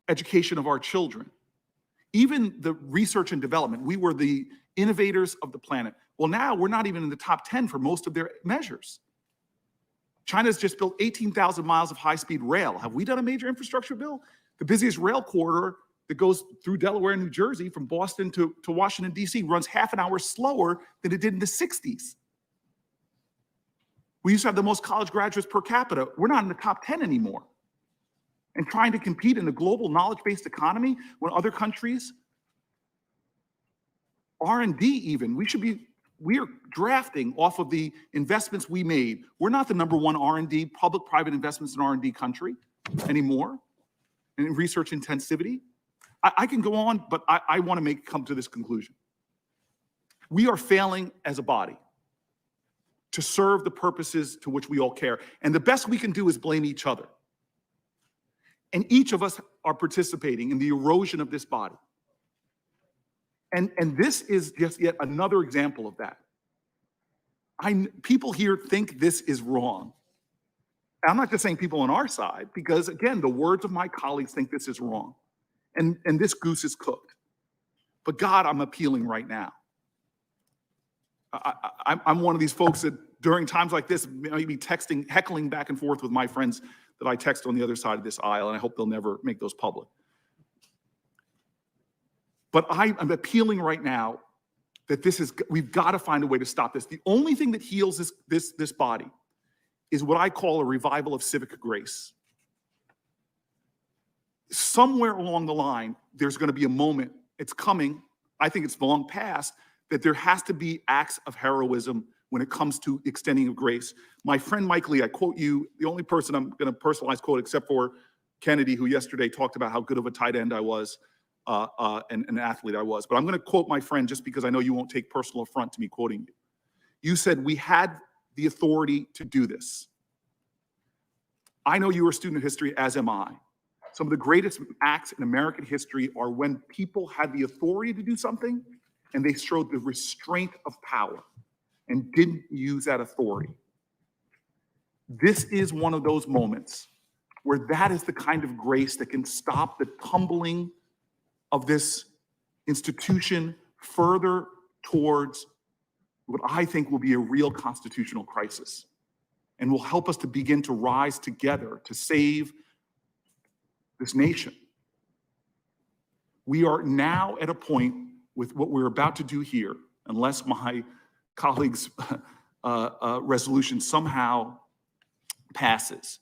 education of our children, even the research and development. We were the innovators of the planet. Well, now we're not even in the top 10 for most of their measures. China's just built 18,000 miles of high-speed rail. Have we done a major infrastructure bill? The busiest rail corridor that goes through Delaware and New Jersey from Boston to Washington, D.C. runs half an hour slower than it did in the 60s. We used to have the most college graduates per capita. We're not in the top 10 anymore. And trying to compete in a global knowledge-based economy when other countries, R&D even, we are drafting off of the investments we made. We're not the #1 R&D, public-private investments in R&D country anymore, and in research intensivity. I can go on, but I want to come to this conclusion. We are failing as a body to serve the purposes to which we all care. And the best we can do is blame each other. And each of us are participating in the erosion of this body. And this is just yet another example of that. People here think this is wrong. And I'm not just saying people on our side, because again, the words of my colleagues think this is wrong. And this goose is cooked. But God, I'm appealing right now. I'm one of these folks that during times like this, maybe heckling back and forth with my friends that I text on the other side of this aisle, and I hope they'll never make those public. But I'm appealing right now that we've got to find a way to stop this. The only thing that heals this body is what I call a revival of civic grace. Somewhere along the line, there's going to be a moment, it's coming, I think it's long past, that there has to be acts of heroism when it comes to extending of grace. My friend Mike Lee, I quote you, the only person I'm going to personalize quote except for Kennedy, who yesterday talked about how good of a tight end I was and an athlete I was. But I'm going to quote my friend just because I know you won't take personal affront to me quoting you. You said, "We had the authority to do this." I know you are a student of history, as am I. Some of the greatest acts in American history are when people had the authority to do something and they showed the restraint of power and didn't use that authority. This is one of those moments where that is the kind of grace that can stop the tumbling of this institution further towards what I think will be a real constitutional crisis and will help us to begin to rise together to save this nation. We are now at a point with what we're about to do here, unless my colleagues' resolution somehow passes,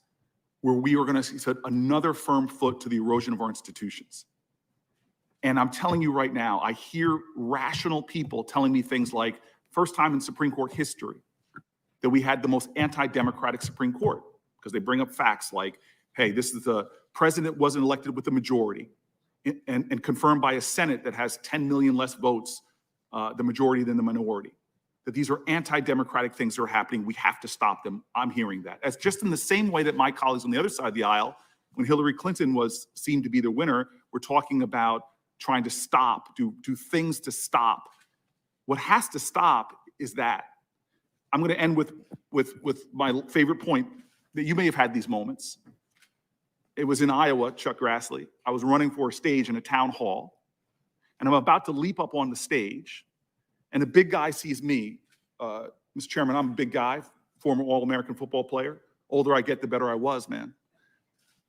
where we are going to set another firm foot to the erosion of our institutions. And I'm telling you right now, I hear rational people telling me things like, first time in Supreme Court history that we had the most anti-democratic Supreme Court, because they bring up facts like, hey, this is the president wasn't elected with the majority and confirmed by a Senate that has 10 million less votes, the majority than the minority. That these are anti-democratic things that are happening. We have to stop them. I'm hearing that. That's just in the same way that my colleagues on the other side of the aisle, when Hillary Clinton seemed to be the winner, were talking about trying to stop, do things to stop. What has to stop is that. I'm going to end with my favorite point, that you may have had these moments. It was in Iowa, Chuck Grassley. I was running for a stage in a town hall, and I'm about to leap up on the stage, and a big guy sees me. Mr. Chairman, I'm a big guy, former All-American football player. Older I get, the better I was, man.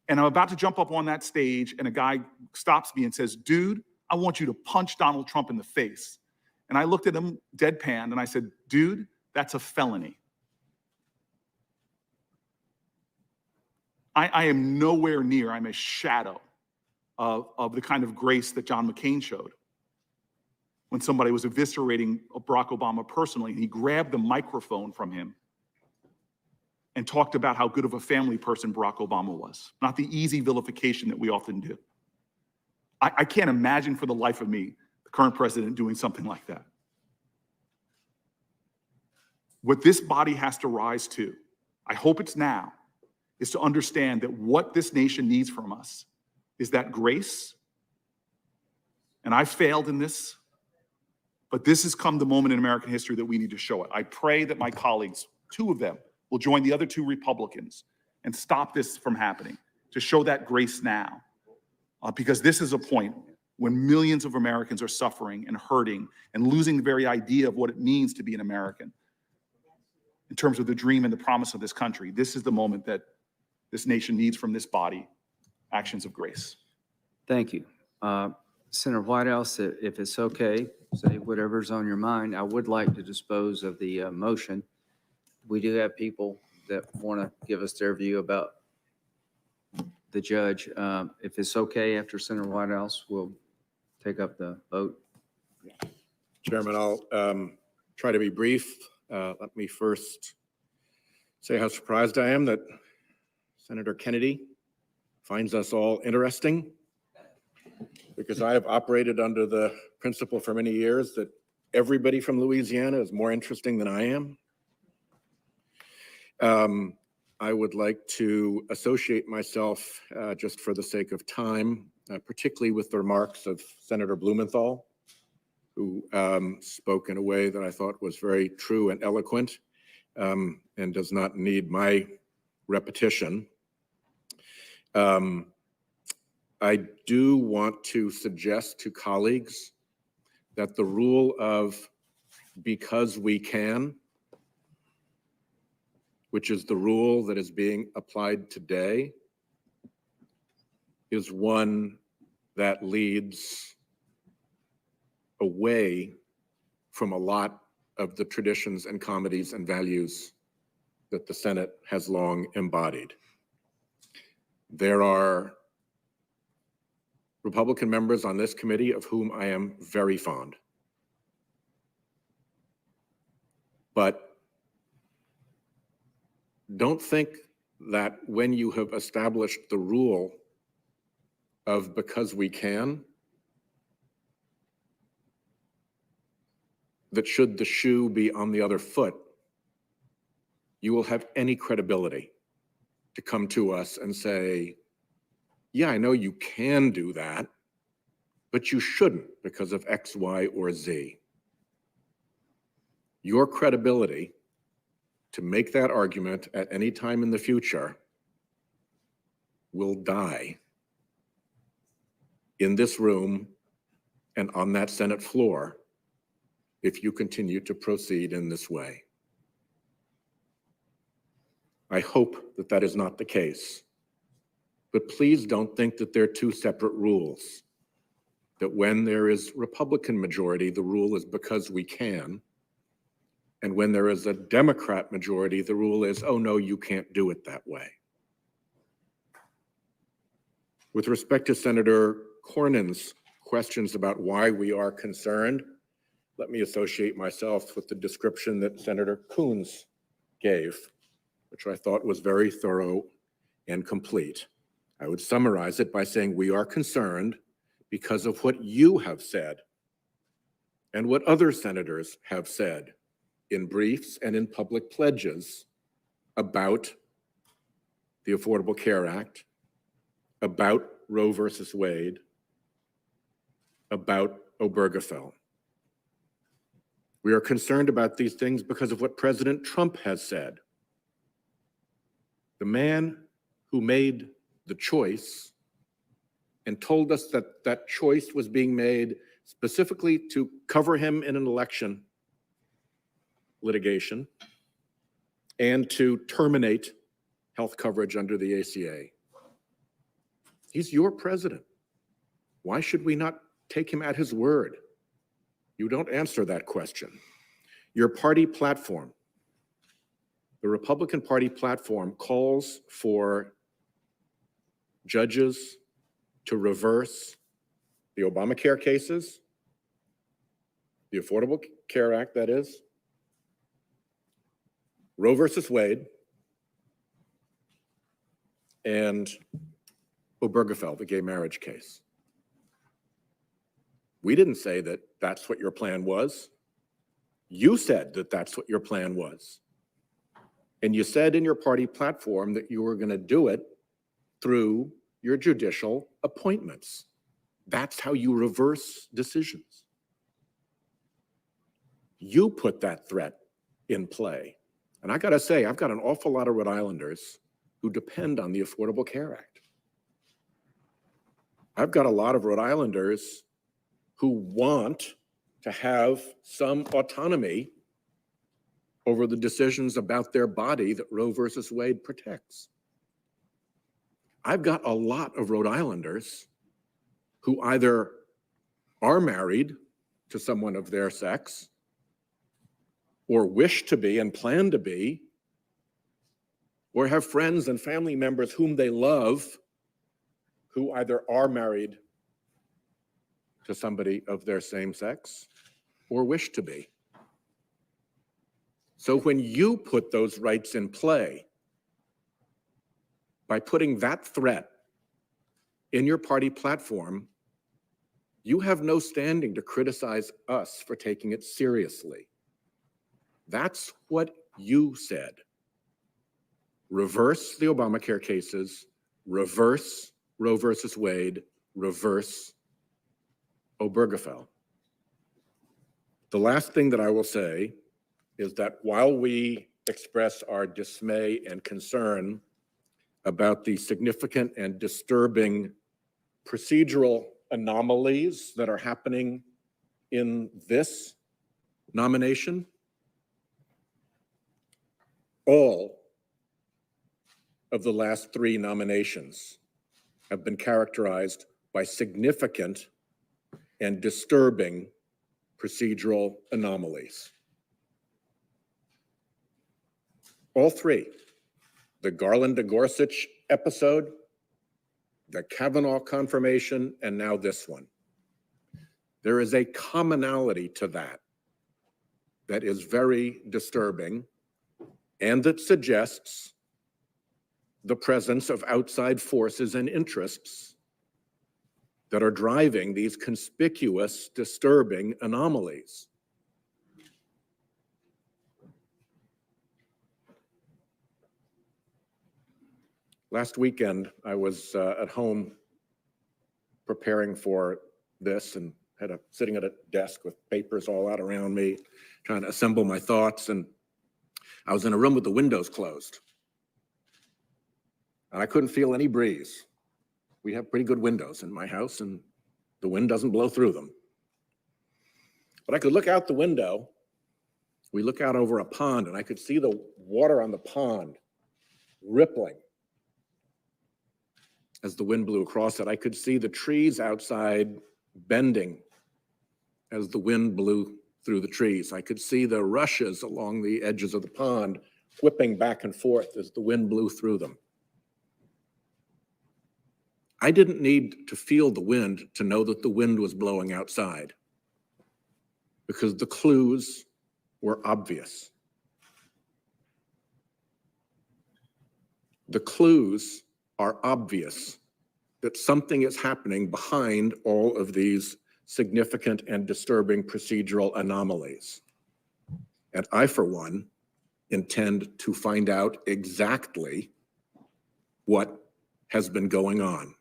And I'm about to jump up on that stage, and a guy stops me and says, "Dude, I want you to punch Donald Trump in the face." And I looked at him deadpan, and I said, "Dude, that's a felony." I am nowhere near, I'm a shadow of the kind of grace that John McCain showed when somebody was eviscerating Barack Obama personally, and he grabbed the microphone from him and talked about how good of a family person Barack Obama was, not the easy vilification that we often do. I can't imagine for the life of me the current president doing something like that. What this body has to rise to, I hope it's now, is to understand that what this nation needs from us is that grace. And I failed in this, but this has come the moment in American history that we need to show it. I pray that my colleagues, two of them, will join the other two Republicans and stop this from happening. to show that grace now, because this is a point when millions of Americans are suffering and hurting and losing the very idea of what it means to be an American in terms of the dream and the promise of this country. This is the moment that this nation needs from this body actions of grace. Thank you. Senator Whitehouse, if it's okay, say whatever's on your mind. I would like to dispose of the motion. We do have people that want to give us their view about the judge. If it's okay, after Senator Whitehouse, we'll take up the vote. Chairman, I'll try to be brief. Let me first say how surprised I am that Senator Kennedy finds us all interesting, because I have operated under the principle for many years that everybody from Louisiana is more interesting than I am. I would like to associate myself, just for the sake of time, particularly with the remarks of Senator Blumenthal, who spoke in a way that I thought was very true and eloquent, and does not need my repetition. I do want to suggest to colleagues that the rule of because we can, which is the rule that is being applied today, is one that leads away from a lot of the traditions and comedies and values that the Senate has long embodied. There are Republican members on this committee of whom I am very fond. But don't think that when you have established the rule of because we can, that should the shoe be on the other foot, you will have any credibility to come to us and say, yeah, I know you can do that, but you shouldn't because of X, Y, or Z. Your credibility to make that argument at any time in the future will die in this room and on that Senate floor if you continue to proceed in this way. I hope that that is not the case. But please don't think that they're two separate rules. That when there is Republican majority, the rule is because we can. And when there is a Democrat majority, the rule is, oh no, you can't do it that way. With respect to Senator Cornyn's questions about why we are concerned, let me associate myself with the description that Senator Coons gave, which I thought was very thorough and complete. I would summarize it by saying we are concerned because of what you have said and what other senators have said in briefs and in public pledges about the Affordable Care Act, about Roe versus Wade, about Obergefell. We are concerned about these things because of what President Trump has said. The man who made the choice and told us that that choice was being made specifically to cover him in an election litigation and to terminate health coverage under the ACA. He's your president. Why should we not take him at his word? You don't answer that question. Your party platform, the Republican Party platform, calls for judges to reverse the Obamacare cases, the Affordable Care Act, that is, Roe versus Wade, and Obergefell, the gay marriage case. We didn't say that that's what your plan was. You said that that's what your plan was. And you said in your party platform that you were going to do it through your judicial appointments. That's how you reverse decisions. You put that threat in play. And I got to say, I've got an awful lot of Rhode Islanders who depend on the Affordable Care Act. I've got a lot of Rhode Islanders who want to have some autonomy over the decisions about their body that Roe versus Wade protects. I've got a lot of Rhode Islanders who either are married to someone of their sex or wish to be and plan to be, or have friends and family members whom they love who either are married to somebody of their same sex or wish to be. So when you put those rights in play, by putting that threat in your party platform, you have no standing to criticize us for taking it seriously. That's what you said. Reverse the Obamacare cases, reverse Roe versus Wade, reverse Obergefell. The last thing that I will say is that while we express our dismay and concern about the significant and disturbing procedural anomalies that are happening in this nomination, all of the last 3 nominations have been characterized by significant and disturbing procedural anomalies. All 3, the Garland to Gorsuch episode, the Kavanaugh confirmation, and now this one. There is a commonality to that that is very disturbing and that suggests the presence of outside forces and interests that are driving these conspicuous, disturbing anomalies. Last weekend, I was at home preparing for this and sitting at a desk with papers all out around me, trying to assemble my thoughts, and I was in a room with the windows closed. And I couldn't feel any breeze. We have pretty good windows in my house, and the wind doesn't blow through them. But I could look out the window. We look out over a pond, and I could see the water on the pond rippling as the wind blew across it. I could see the trees outside bending as the wind blew through the trees. I could see the rushes along the edges of the pond whipping back and forth as the wind blew through them. I didn't need to feel the wind to know that the wind was blowing outside, because the clues were obvious. The clues are obvious that something is happening behind all of these significant and disturbing procedural anomalies. And I, for one, intend to find out exactly what has been going on.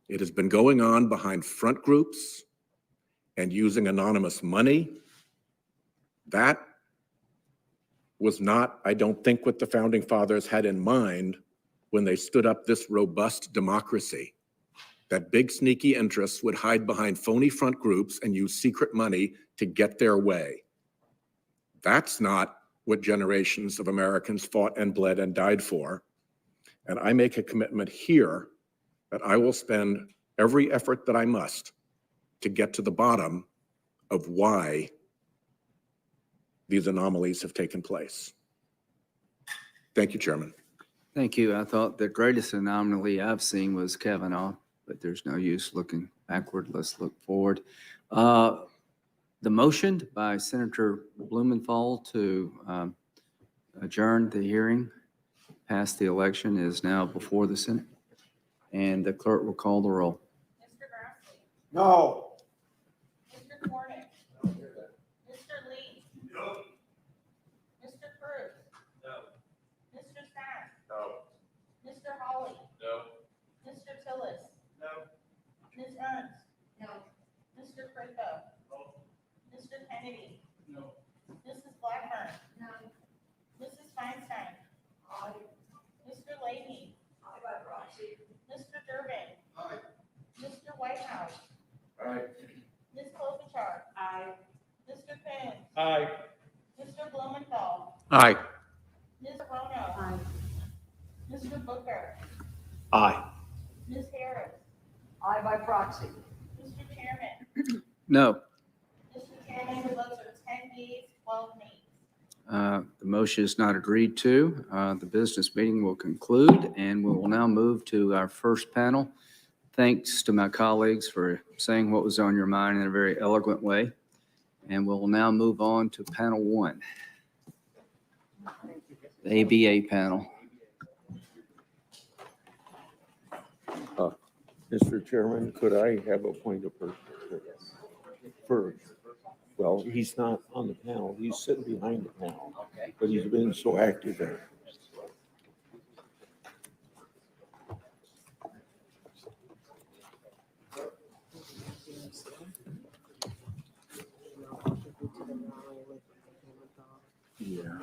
It has been going on behind front groups and using anonymous money. That was not, I don't think, what the founding fathers had in mind when they stood up this robust democracy. That big sneaky interests would hide behind phony front groups and use secret money to get their way. That's not what generations of Americans fought and bled and died for. And I make a commitment here that I will spend every effort that I must to get to the bottom of why these anomalies have taken place. Thank you, Chairman. Thank you. I thought the greatest anomaly I've seen was Kavanaugh, but there's no use looking backward. Let's look forward. The motion by Senator Blumenthal to adjourn the hearing past the election is now before the Senate, and the clerk will call the roll. Mr. Grassley. No. Mr. Cornick. Mr. Lee. No. Mr. Cruz. No. Mr. Sass. No. Mr. Hawley. No. Mr. Tillis. No. Ms. Ernst. No. Mr. Cricco. No. Mr. Kennedy. No. Mrs. Blackburn. No. Mrs. Feinstein. Aye. Mr. Leahy. Aye by proxy. Mr. Durbin. Aye. Aye. Ms. Rono. Aye. Mr. Booker. Aye. Ms. Harris. Aye by proxy. Mr. Chairman. No. Mr. Chairman, the votes are 10 yeas, 12 nays. The motion is not agreed to. The business meeting will conclude, and we will now move to our first panel. Thanks to my colleagues for saying what was on your mind in a very eloquent way. And we'll now move on to panel one, the ABA panel. Mr. Chairman, could I have a point of order first? Well, he's not on the panel. He's sitting behind the panel, but he's been so active there. Yeah.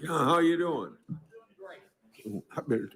Yeah, how you doing? I better-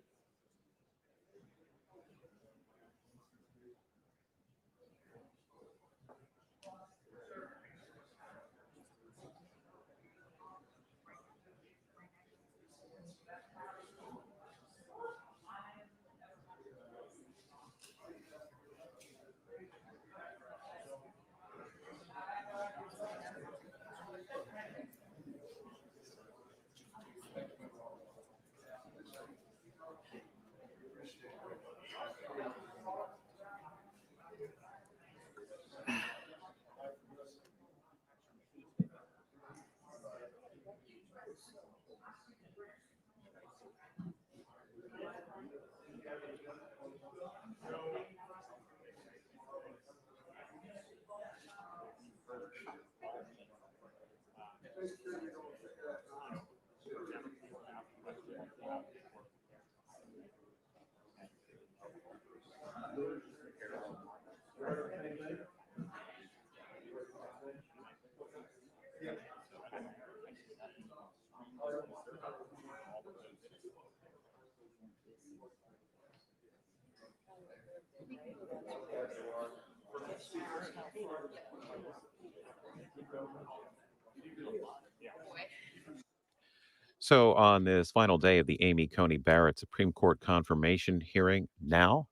So, on this final day of the Amy Coney Barrett Supreme Court confirmation hearing, now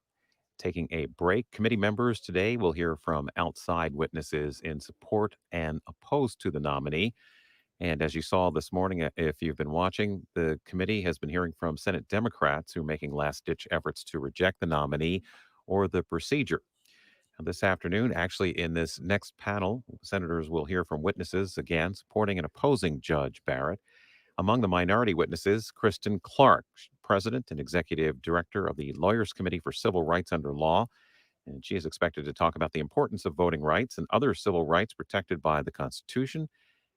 taking a break, committee members today will hear from outside witnesses in support and opposed to the nominee. And as you saw this morning, if you've been watching, the committee has been hearing from Senate Democrats who are making last ditch efforts to reject the nominee or the procedure. Now, this afternoon, actually, in this next panel, senators will hear from witnesses again supporting and opposing Judge Barrett. Among the minority witnesses, Kristen Clark, president and executive director of the Lawyers Committee for Civil Rights Under Law. And she is expected to talk about the importance of voting rights and other civil rights protected by the Constitution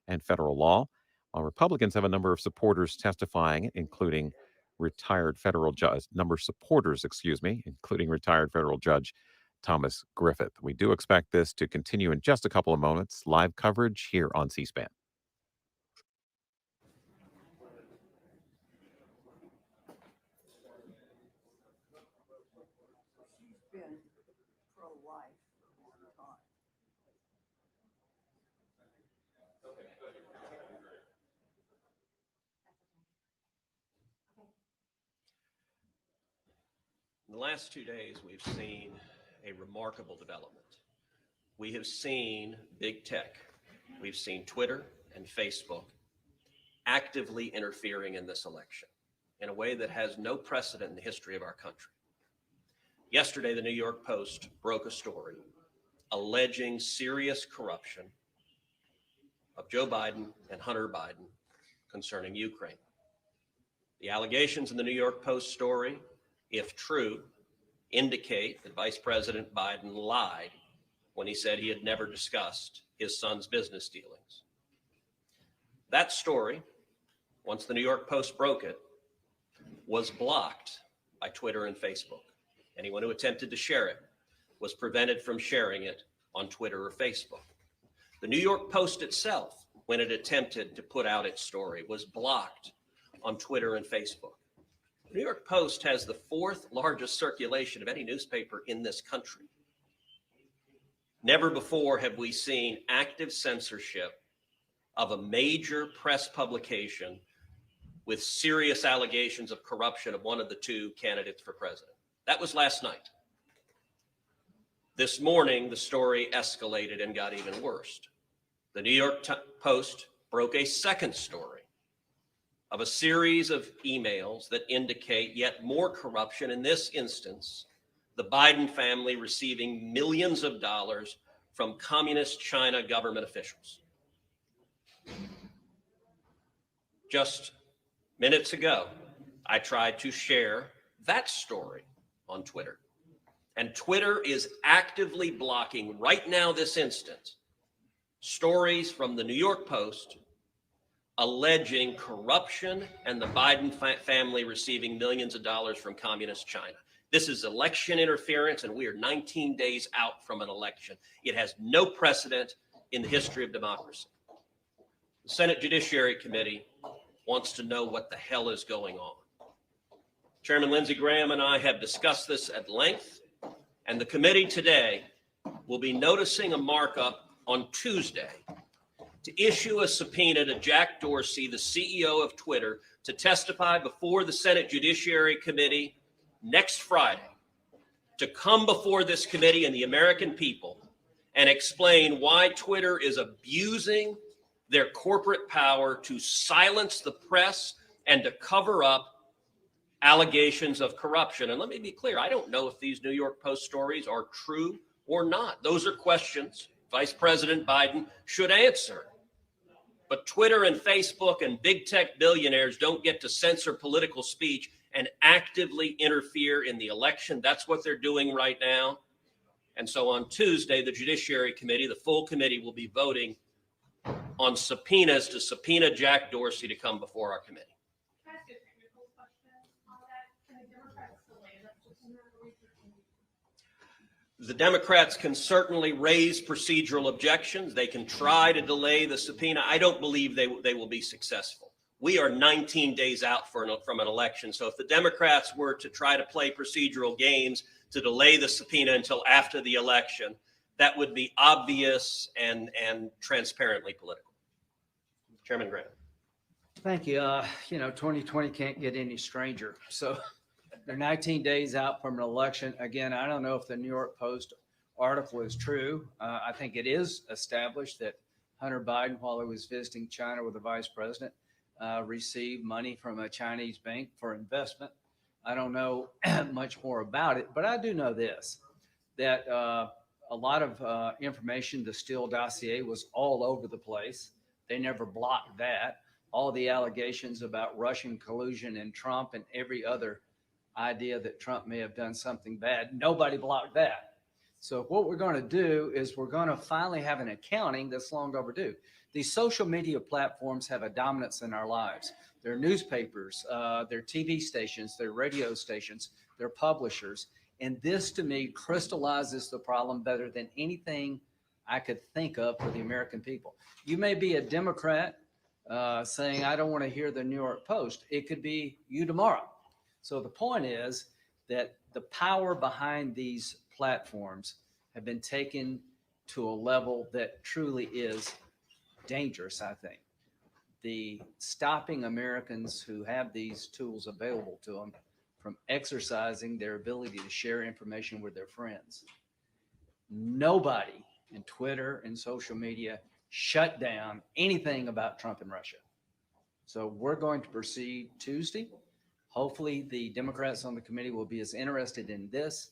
and federal law. While Republicans have a number of supporters testifying, including retired federal judge, including retired federal judge Thomas Griffith. We do expect this to continue in just a couple of moments. Live coverage here on C-SPAN. Been pro-life for a long time. In the last 2 days, we've seen a remarkable development. We have seen big tech, we've seen Twitter and Facebook actively interfering in this election in a way that has no precedent in the history of our country. Yesterday, the New York Post broke a story alleging serious corruption of Joe Biden and Hunter Biden concerning Ukraine. The allegations in the New York Post story, if true, indicate that Vice President Biden lied when he said he had never discussed his son's business dealings. That story, once the New York Post broke it, was blocked by Twitter and Facebook. Anyone who attempted to share it was prevented from sharing it on Twitter or Facebook. The New York Post itself, when it attempted to put out its story, was blocked on Twitter and Facebook. The New York Post has the 4th largest circulation of any newspaper in this country. Never before have we seen active censorship of a major press publication with serious allegations of corruption of one of the 2 candidates for president. That was last night. This morning, the story escalated and got even worse. The New York Post broke a second story of a series of emails that indicate yet more corruption. In this instance, the Biden family receiving millions of dollars from communist China government officials. Just minutes ago, I tried to share that story on Twitter. And Twitter is actively blocking right now, this instant, stories from the New York Post alleging corruption and the Biden family receiving millions of dollars from communist China. This is election interference, and we are 19 days out from an election. It has no precedent in the history of democracy. The Senate Judiciary Committee wants to know what the hell is going on. Chairman Lindsey Graham and I have discussed this at length, and the committee today will be noticing a markup on Tuesday to issue a subpoena to Jack Dorsey, the CEO of Twitter, to testify before the Senate Judiciary Committee next Friday, to come before this committee and the American people and explain why Twitter is abusing their corporate power to silence the press and to cover up allegations of corruption. And let me be clear, I don't know if these New York Post stories are true or not. Those are questions Vice President Biden should answer. But Twitter and Facebook and big tech billionaires don't get to censor political speech and actively interfere in the election. That's what they're doing right now. And so on Tuesday, the Judiciary Committee, the full committee, will be voting on subpoenas to subpoena Jack Dorsey to come before our committee. Can I ask you a technical question on that? Can the Democrats delay that subpoena? The Democrats can certainly raise procedural objections. They can try to delay the subpoena. I don't believe they will be successful. We are 19 days out from an election. So if the Democrats were to try to play procedural games to delay the subpoena until after the election that would be obvious and transparently political. Chairman Grant. Thank you. 2020 can't get any stranger. So they're 19 days out from an election. Again, I don't know if the New York Post article is true. I think it is established that Hunter Biden, while he was visiting China with the vice president, received money from a Chinese bank for investment. I don't know much more about it, but I do know this, that a lot of information, the Steele dossier was all over the place. They never blocked that. All the allegations about Russian collusion and Trump and every other idea that Trump may have done something bad, nobody blocked that. So what we're going to do is we're going to finally have an accounting that's long overdue. These social media platforms have a dominance in our lives. They're newspapers, they're TV stations, they're radio stations, they're publishers. And this to me crystallizes the problem better than anything I could think of for the American people. You may be a Democrat saying, I don't want to hear the New York Post. It could be you tomorrow. So the point is that the power behind these platforms have been taken to a level that truly is dangerous, I think. The stopping Americans who have these tools available to them from exercising their ability to share information with their friends. Nobody in Twitter and social media shut down anything about Trump and Russia. So we're going to proceed Tuesday. Hopefully the Democrats on the committee will be as interested in this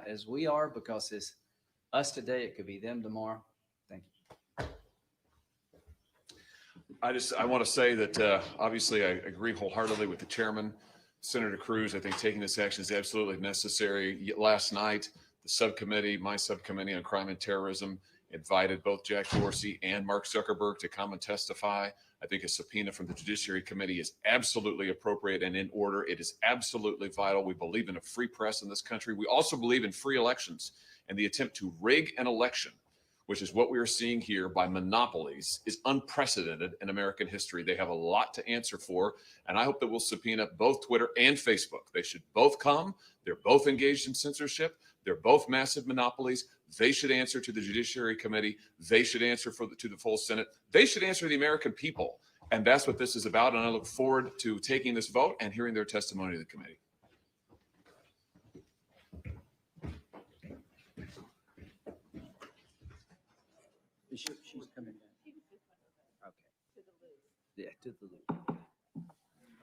as we are, because it's us today, it could be them tomorrow. Thank you. I want to say that obviously I agree wholeheartedly with the chairman, Senator Cruz. I think taking this action is absolutely necessary. Last night, the subcommittee, my subcommittee on crime and terrorism, invited both Jack Dorsey and Mark Zuckerberg to come and testify. I think a subpoena from the Judiciary Committee is absolutely appropriate and in order. It is absolutely vital. We believe in a free press in this country. We also believe in free elections, and the attempt to rig an election, which is what we are seeing here by monopolies, is unprecedented in American history. They have a lot to answer for, and I hope that we'll subpoena both Twitter and Facebook. They should both come. They're both engaged in censorship. They're both massive monopolies. They should answer to the Judiciary Committee. They should answer to the full Senate. They should answer to the American people, and that's what this is about, and I look forward to taking this vote and hearing their testimony to the committee. She's coming in. Okay. Yeah, to the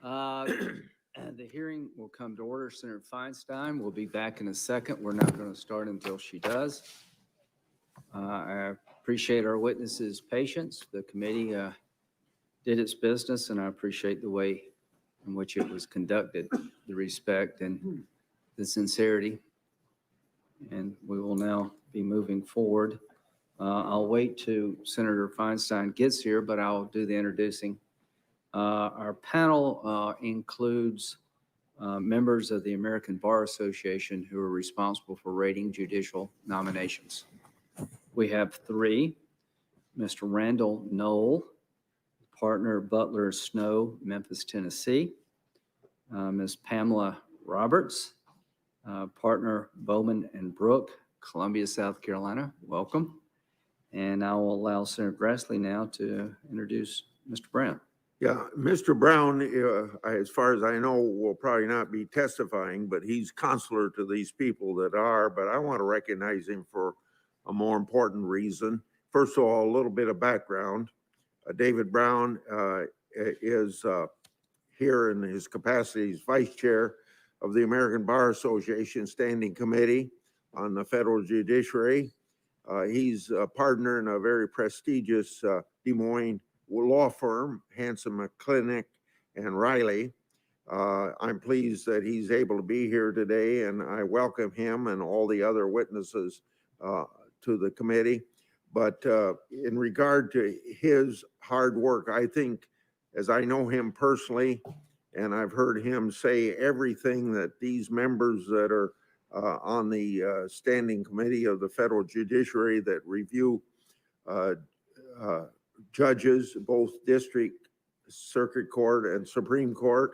loop. And the hearing will come to order. Senator Feinstein will be back in a second. We're not going to start until she does. I appreciate our witnesses' patience. The committee did its business, and I appreciate the way in which it was conducted, the respect and the sincerity. And we will now be moving forward. I'll wait till Senator Feinstein gets here, but I'll do the introducing. Our panel includes members of the American Bar Association who are responsible for rating judicial nominations. We have three: Mr. Randall Knoll, partner Butler Snow, Memphis, Tennessee; Ms. Pamela Roberts, partner Bowman and Brook, Columbia, South Carolina. Welcome. And I will allow Senator Grassley now to introduce Mr. Brown. Yeah, Mr. Brown, as far as I know, will probably not be testifying, but he's consular to these people that are, but I want to recognize him for a more important reason. First of all, a little bit of background. David Brown is here in his capacity as vice chair of the American Bar Association Standing Committee on the Federal Judiciary. He's a partner in a very prestigious Des Moines law firm, Hanson McClintock and Riley. I'm pleased that he's able to be here today, and I welcome him and all the other witnesses to the committee. But in regard to his hard work, I think, as I know him personally, and I've heard him say everything that these members that are on the standing committee of the federal judiciary that review judges, both district, circuit court, and Supreme Court,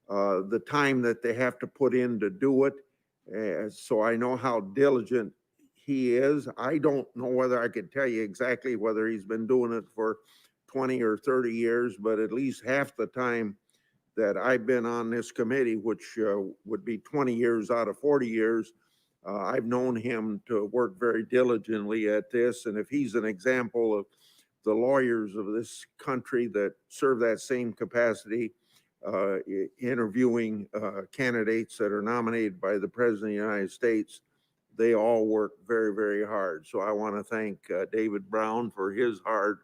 the time that they have to put in to do it So I know how diligent he is. I don't know whether I could tell you exactly whether he's been doing it for 20 or 30 years, but at least half the time that I've been on this committee, which would be 20 years out of 40 years, I've known him to work very diligently at this. And if he's an example of the lawyers of this country that serve that same capacity, interviewing candidates that are nominated by the President of the United States, they all work very, very hard. So I want to thank David Brown for his hard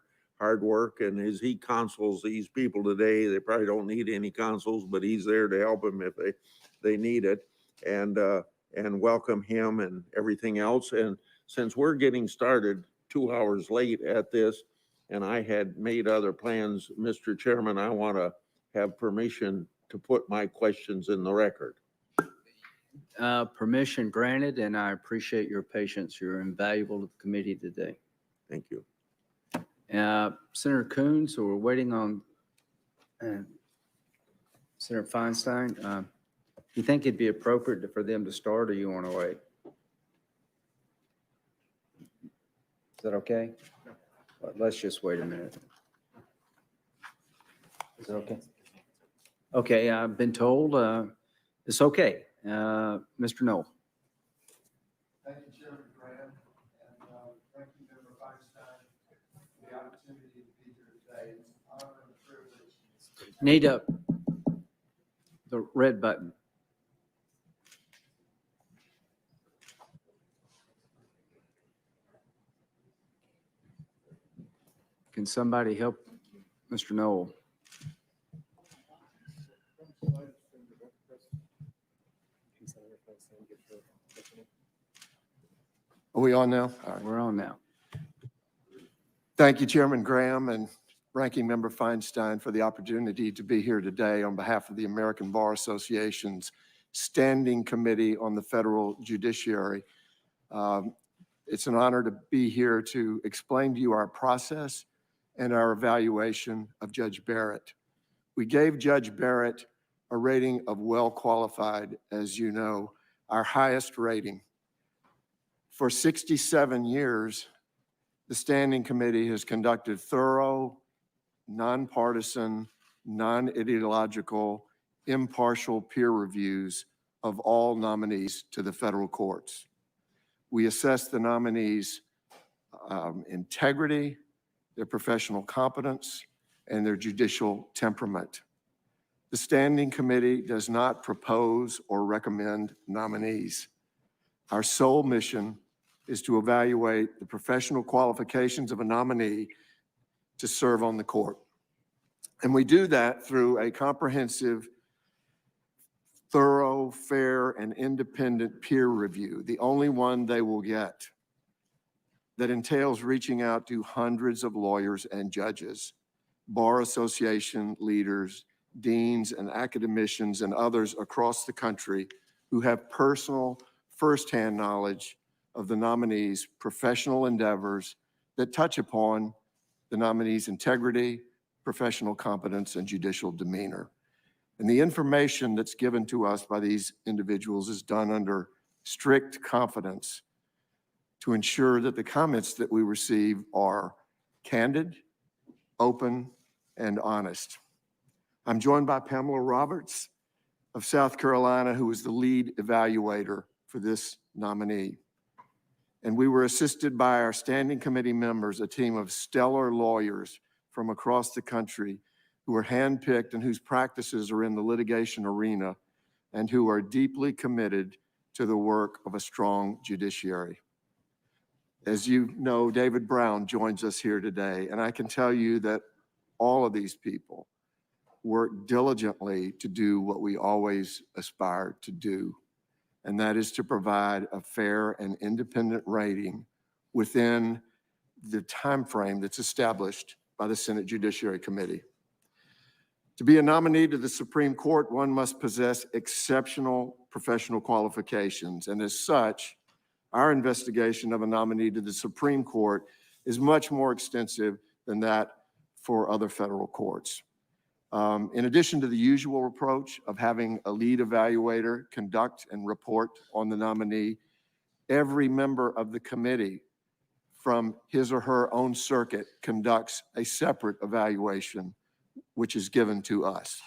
work. And as he counsels these people today, they probably don't need any counsels, but he's there to help them if they need it. And welcome him and everything else. And since we're getting started 2 hours late at this, and I had made other plans, Mr. Chairman, I want to have permission to put my questions in the record. Permission granted, and I appreciate your patience. You're invaluable to the committee today. Thank you. Senator Coons, so we're waiting on Senator Feinstein. You think it'd be appropriate for them to start, or you want to wait? Is that okay? Let's just wait a minute. Is it okay? Okay, I've been told it's okay. Mr. Knoll. Thank you, Chairman Graham, and thank you, Member Feinstein, for the opportunity to be here today. It's an honor and a privilege. Need the red button. Can somebody help Mr. Knoll? Are we on now? All right. We're on now. Thank you, Chairman Graham and Ranking Member Feinstein, for the opportunity to be here today on behalf of the American Bar Association's Standing Committee on the Federal Judiciary. It's an honor to be here to explain to you our process and our evaluation of Judge Barrett. We gave Judge Barrett a rating of well qualified, as you know, our highest rating. For 67 years, the Standing Committee has conducted thorough, nonpartisan, non-ideological, impartial peer reviews of all nominees to the federal courts. We assess the nominees' integrity, their professional competence, and their judicial temperament. The Standing Committee does not propose or recommend nominees. Our sole mission is to evaluate the professional qualifications of a nominee to serve on the court. And we do that through a comprehensive, thorough, fair, and independent peer review, the only one they will get, that entails reaching out to hundreds of lawyers and judges, bar association leaders, deans and academicians and others across the country who have personal, firsthand knowledge of the nominee's professional endeavors that touch upon the nominee's integrity, professional competence, and judicial demeanor. And the information that's given to us by these individuals is done under strict confidence to ensure that the comments that we receive are candid, open, and honest. I'm joined by Pamela Roberts of South Carolina, who is the lead evaluator for this nominee. And we were assisted by our Standing Committee members, a team of stellar lawyers from across the country who are handpicked and whose practices are in the litigation arena and who are deeply committed to the work of a strong judiciary. As you know, David Brown joins us here today, and I can tell you that all of these people work diligently to do what we always aspire to do, and that is to provide a fair and independent rating within the time frame that's established by the Senate Judiciary Committee. To be a nominee to the Supreme Court, one must possess exceptional professional qualifications, and as such, our investigation of a nominee to the Supreme Court is much more extensive than that for other federal courts. In addition to the usual approach of having a lead evaluator conduct and report on the nominee, every member of the committee from his or her own circuit conducts a separate evaluation, which is given to us.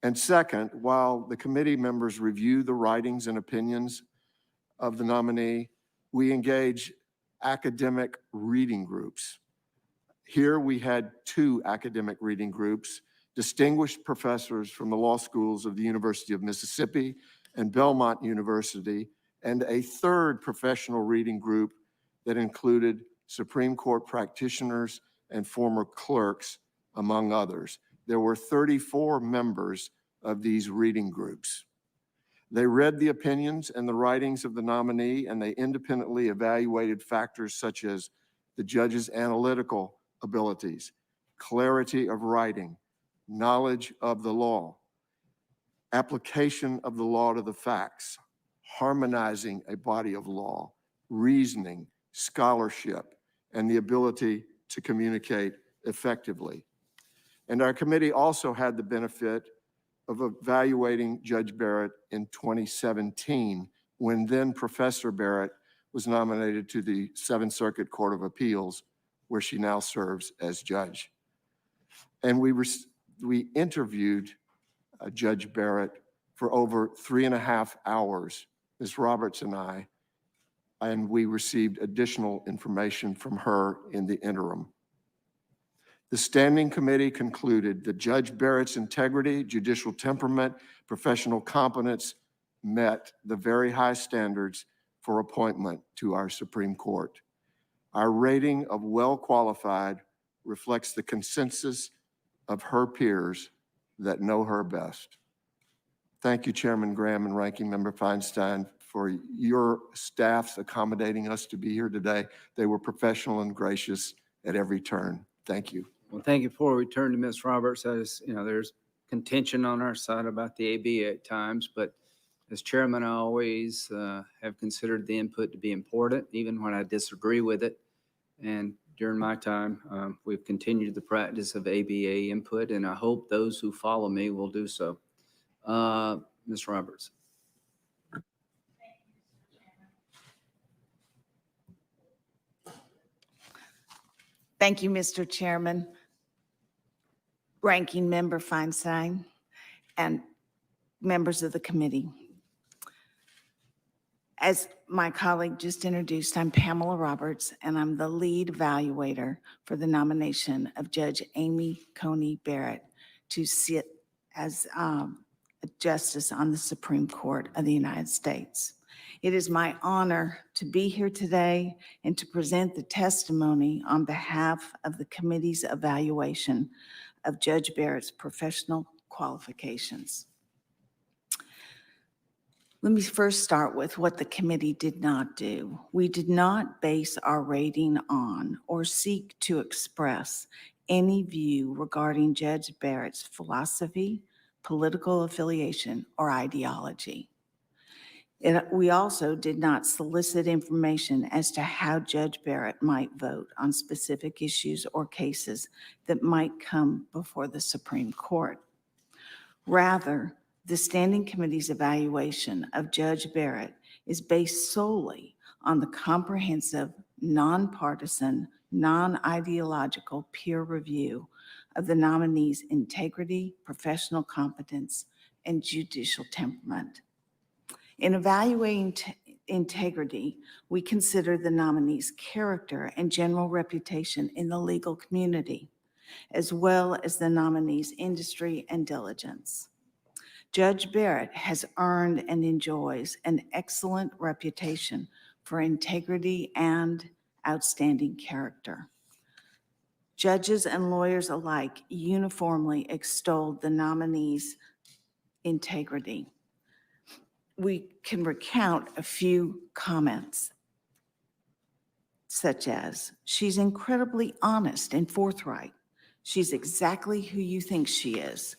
And second, while the committee members review the writings and opinions of the nominee, we engage academic reading groups. Here we had 2 academic reading groups, distinguished professors from the law schools of the University of Mississippi and Belmont University, and a 3rd professional reading group that included Supreme Court practitioners and former clerks, among others. There were 34 members of these reading groups. They read the opinions and the writings of the nominee, and they independently evaluated factors such as the judge's analytical abilities, clarity of writing, knowledge of the law, application of the law to the facts, harmonizing a body of law, reasoning, scholarship, and the ability to communicate effectively. And our committee also had the benefit of evaluating Judge Barrett in 2017, when then Professor Barrett was nominated to the Seventh Circuit Court of Appeals, where she now serves as judge. And we interviewed Judge Barrett for over 3.5 hours, Ms. Roberts and we received additional information from her in the interim. The standing committee concluded that Judge Barrett's integrity, judicial temperament, professional competence met the very high standards for appointment to our Supreme Court. Our rating of well qualified reflects the consensus of her peers that know her best. Thank you, Chairman Graham and Ranking Member Feinstein, for your staffs accommodating us to be here today. They were professional and gracious at every turn. Thank you. Well, thank you. Before we turn to Ms. Roberts, as you know, there's contention on our side about the ABA at times, but as chairman, I always have considered the input to be important, even when I disagree with it. And during my time, we've continued the practice of ABA input, and I hope those who follow me will do so. Ms. Roberts. Thank you, Mr. Chairman, Ranking Member Feinstein, and members of the committee. As my colleague just introduced, I'm Pamela Roberts, and I'm the lead evaluator for the nomination of Judge Amy Coney Barrett to sit as a justice on the Supreme Court of the United States. It is my honor to be here today and to present the testimony on behalf of the committee's evaluation of Judge Barrett's professional qualifications. Let me first start with what the committee did not do. We did not base our rating on or seek to express any view regarding Judge Barrett's philosophy, political affiliation, or ideology. We also did not solicit information as to how Judge Barrett might vote on specific issues or cases that might come before the Supreme Court. Rather, the Standing Committee's evaluation of Judge Barrett is based solely on the comprehensive, nonpartisan, non-ideological peer review of the nominee's integrity, professional competence, and judicial temperament. In evaluating integrity, we consider the nominee's character and general reputation in the legal community, as well as the nominee's industry and diligence. Judge Barrett has earned and enjoys an excellent reputation for integrity and outstanding character. Judges and lawyers alike uniformly extolled the nominee's integrity. We can recount a few comments, such as, she's incredibly honest and forthright. She's exactly who you think she is.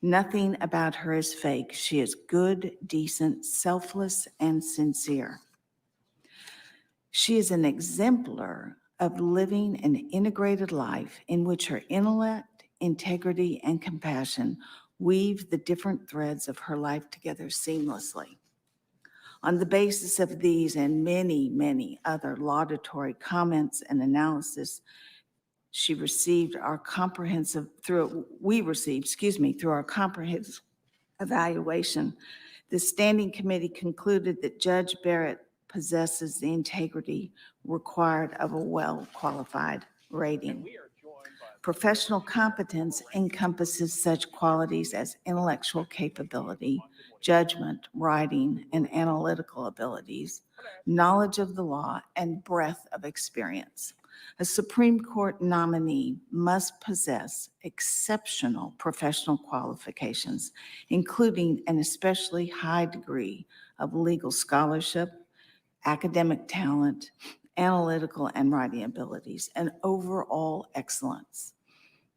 Nothing about her is fake. She is good, decent, selfless, and sincere. She is an exemplar of living an integrated life in which her intellect, integrity, and compassion weave the different threads of her life together seamlessly. On the basis of these and many, many other laudatory comments and analysis, we received, through our comprehensive evaluation, the Standing Committee concluded that Judge Barrett possesses the integrity required of a well-qualified rating. Professional competence encompasses such qualities as intellectual capability, judgment, writing, and analytical abilities, knowledge of the law, and breadth of experience. A Supreme Court nominee must possess exceptional professional qualifications, including an especially high degree of legal scholarship, academic talent, analytical and writing abilities, and overall excellence.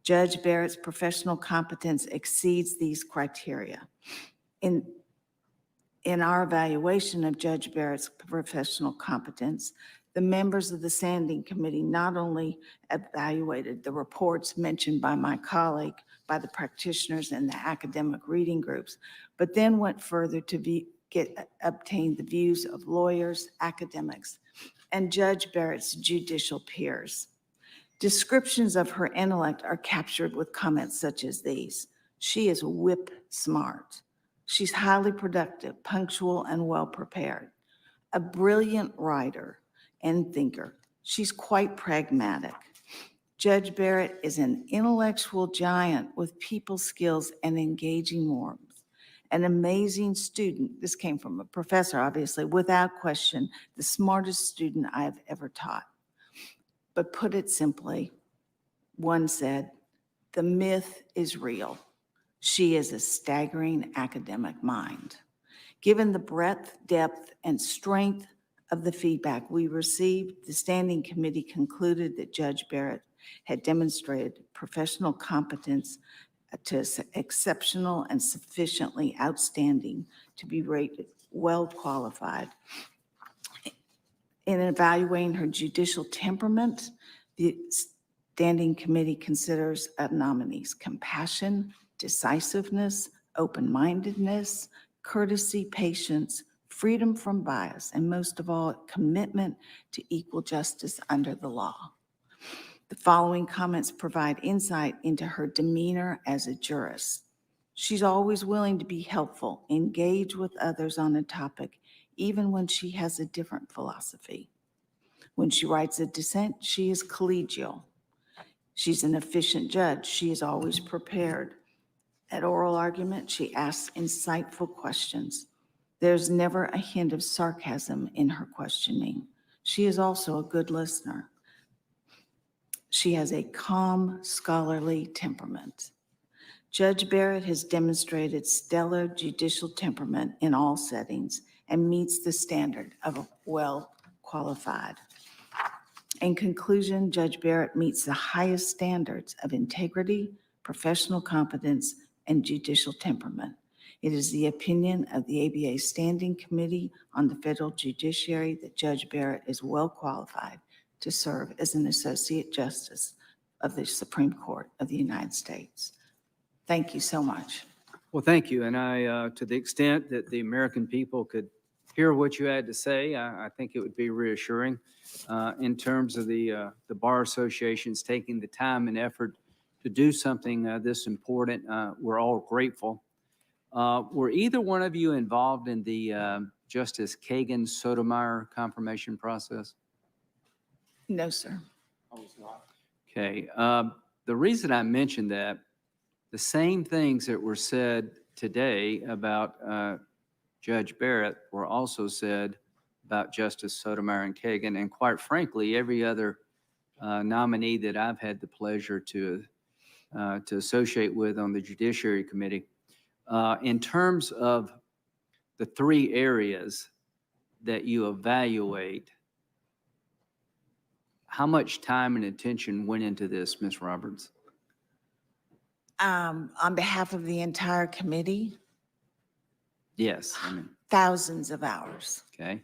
Judge Barrett's professional competence exceeds these criteria. In our evaluation of Judge Barrett's professional competence, the members of the Standing Committee not only evaluated the reports mentioned by my colleague, by the practitioners and the academic reading groups, but then went further to obtain the views of lawyers, academics, and Judge Barrett's judicial peers. Descriptions of her intellect are captured with comments such as these. She is whip smart. She's highly productive, punctual, and well-prepared. A brilliant writer and thinker. She's quite pragmatic. Judge Barrett is an intellectual giant with people skills and engaging warmth. An amazing student. This came from a professor, obviously, without question, the smartest student I have ever taught. But put it simply, one said, the myth is real. She is a staggering academic mind. Given the breadth, depth, and strength of the feedback we received, the Standing Committee concluded that Judge Barrett had demonstrated professional competence to exceptional and sufficiently outstanding to be rated well qualified. In evaluating her judicial temperament, the Standing Committee considers a nominee's compassion, decisiveness, open-mindedness, courtesy, patience, freedom from bias, and most of all, commitment to equal justice under the law. The following comments provide insight into her demeanor as a jurist. She's always willing to be helpful, engage with others on a topic, even when she has a different philosophy. When she writes a dissent, she is collegial. She's an efficient judge. She is always prepared. At oral argument, she asks insightful questions. There's never a hint of sarcasm in her questioning. She is also a good listener. She has a calm, scholarly temperament. Judge Barrett has demonstrated stellar judicial temperament in all settings and meets the standard of a well-qualified. In conclusion, Judge Barrett meets the highest standards of integrity, professional competence, and judicial temperament. It is the opinion of the ABA Standing Committee on the Federal Judiciary that Judge Barrett is well qualified to serve as an Associate Justice of the Supreme Court of the United States. Thank you so much. Well, thank you. And I, to the extent that the American people could hear what you had to say, I think it would be reassuring in terms of the Bar Associations taking the time and effort to do something this important. We're all grateful. Were either one of you involved in the Justice Kagan Sotomayor confirmation process? No, sir. Okay. The reason I mentioned that, the same things that were said today about Judge Barrett were also said about Justice Sotomayor and Kagan, and quite frankly, every other nominee that I've had the pleasure to associate with on the Judiciary Committee. In terms of the three areas that you evaluate, how much time and attention went into this, Ms. Roberts? On behalf of the entire committee, Yes, I mean, thousands of hours. okay.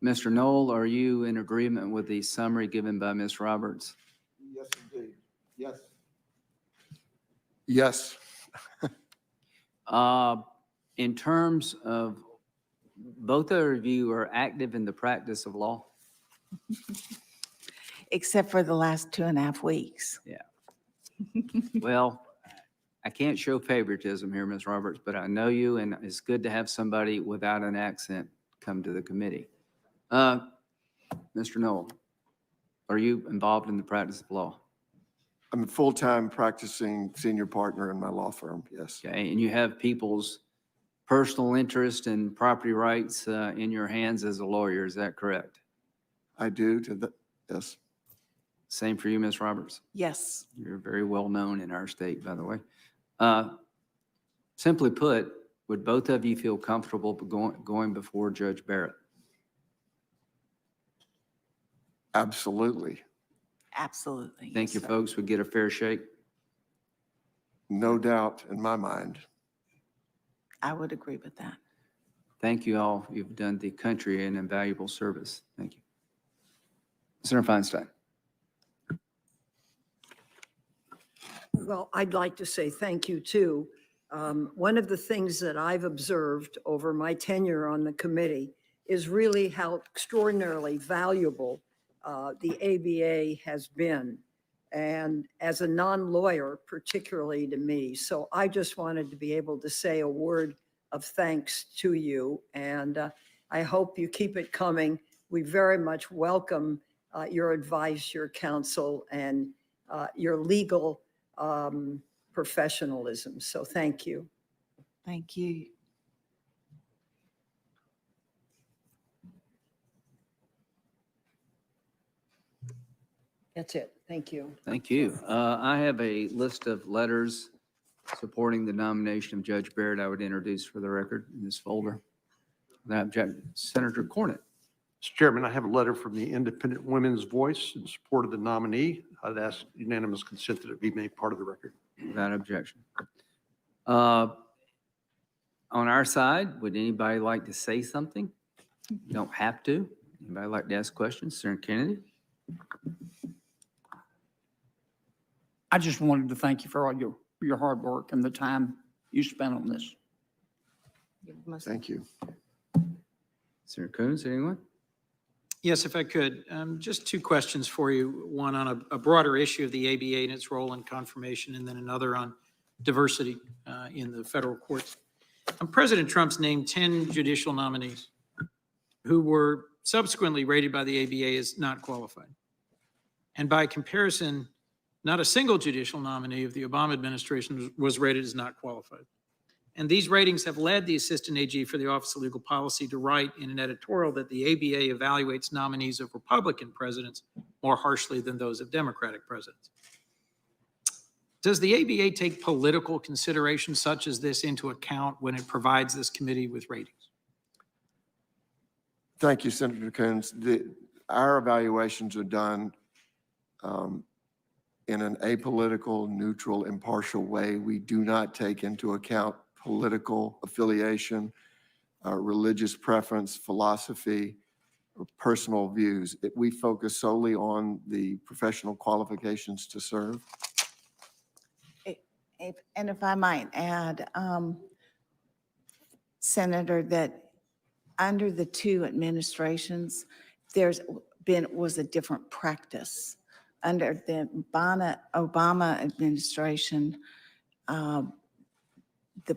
Mr. Knoll, are you in agreement with the summary given by Ms. Roberts? Yes, indeed. Yes. Yes. In terms of, both of you are active in the practice of law? Except for the last 2.5 weeks. Well, I can't show favoritism here, Ms. Roberts, but I know you, and it's good to have somebody without an accent come to the committee. Mr. Knoll, are you involved in the practice of law? I'm a full-time practicing senior partner in my law firm, yes. Okay, and you have people's personal interest and property rights in your hands as a lawyer, is that correct? I do, yes. Same for you, Ms. Roberts? Yes. You're very well known in our state, by the way. Simply put, would both of you feel comfortable going before Judge Barrett? Absolutely. Absolutely. Think yes, you sir. folks would get a fair shake? No doubt in my mind. I would agree with that. Thank you all. You've done the country an invaluable service. Thank you. Senator Feinstein. Well, I'd like to say thank you too. One of the things that I've observed over my tenure on the committee is really how extraordinarily valuable the ABA has been. And as a non-lawyer, particularly to me. So I just wanted to be able to say a word of thanks to you. And I hope you keep it coming. We very much welcome your advice, your counsel, and your legal professionalism. So thank you. Thank you. That's it. Thank you. Thank you. I have a list of letters supporting the nomination of Judge Barrett I would introduce for the record in this folder. Without objection, Senator Cornett. Mr. Chairman, I have a letter from the Independent Women's Voice in support of the nominee. I'd ask unanimous consent that it be made part of the record. Without objection. On our side, would anybody like to say something? You don't have to. Anybody like to ask questions? Senator Kennedy? I just wanted to thank you for all your hard work and the time you spent on this. Thank you. Senator Coons, anyone? Yes, if I could. Just two questions for you. One on a broader issue of the ABA and its role in confirmation, and then another on diversity in the federal courts. President Trump's named 10 judicial nominees who were subsequently rated by the ABA as not qualified. And by comparison, not a single judicial nominee of the Obama administration was rated as not qualified. And these ratings have led the Assistant AG for the Office of Legal Policy to write in an editorial that the ABA evaluates nominees of Republican presidents more harshly than those of Democratic presidents. Does the ABA take political considerations such as this into account when it provides this committee with ratings? Thank you, Senator Coons. Our evaluations are done in an apolitical, neutral, impartial way. We do not take into account political affiliation, religious preference, philosophy, or personal views. We focus solely on the professional qualifications to serve. And if I might add, Senator, that under the two administrations, was a different practice. Under the Obama administration, the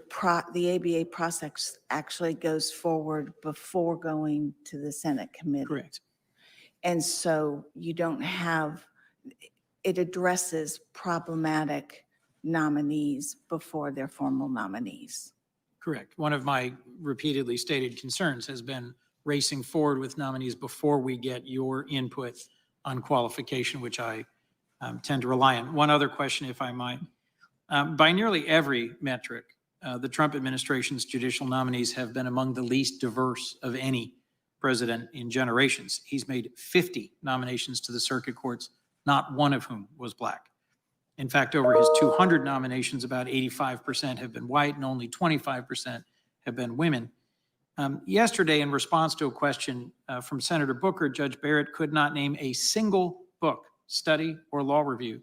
ABA process actually goes forward before going to the Senate committee. Correct. And so you don't have, it addresses problematic nominees before they're formal nominees. Correct. One of my repeatedly stated concerns has been racing forward with nominees before we get your input on qualification, which I tend to rely on. One other question, if I might. By nearly every metric, the Trump administration's judicial nominees have been among the least diverse of any president in generations. He's made 50 nominations to the circuit courts, not one of whom was Black. In fact, over his 200 nominations, about 85% have been white and only 25% have been women. Yesterday, in response to a question from Senator Booker, Judge Barrett could not name a single book, study, or law review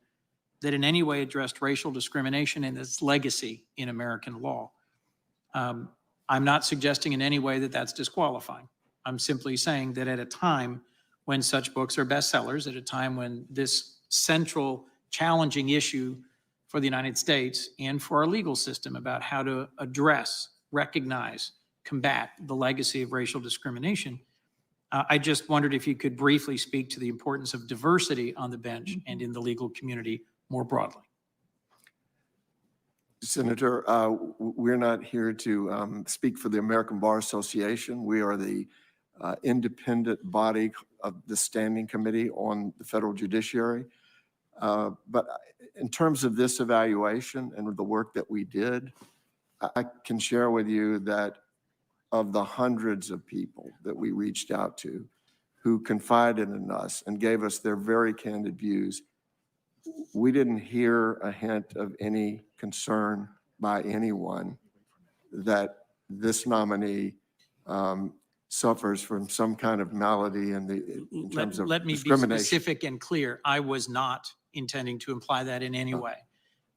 that in any way addressed racial discrimination and its legacy in American law. I'm not suggesting in any way that that's disqualifying. I'm simply saying that at a time when such books are bestsellers, at a time when this central challenging issue for the United States and for our legal system about how to address, recognize, combat the legacy of racial discrimination, I just wondered if you could briefly speak to the importance of diversity on the bench and in the legal community more broadly. Senator, we're not here to speak for the American Bar Association. We are the independent body of the Standing Committee on the Federal Judiciary. But in terms of this evaluation and the work that we did, I can share with you that of the hundreds of people that we reached out to who confided in us and gave us their very candid views, we didn't hear a hint of any concern by anyone that this nominee suffers from some kind of malady in terms of Let me be discrimination. specific and clear. I was not intending to imply that in any way.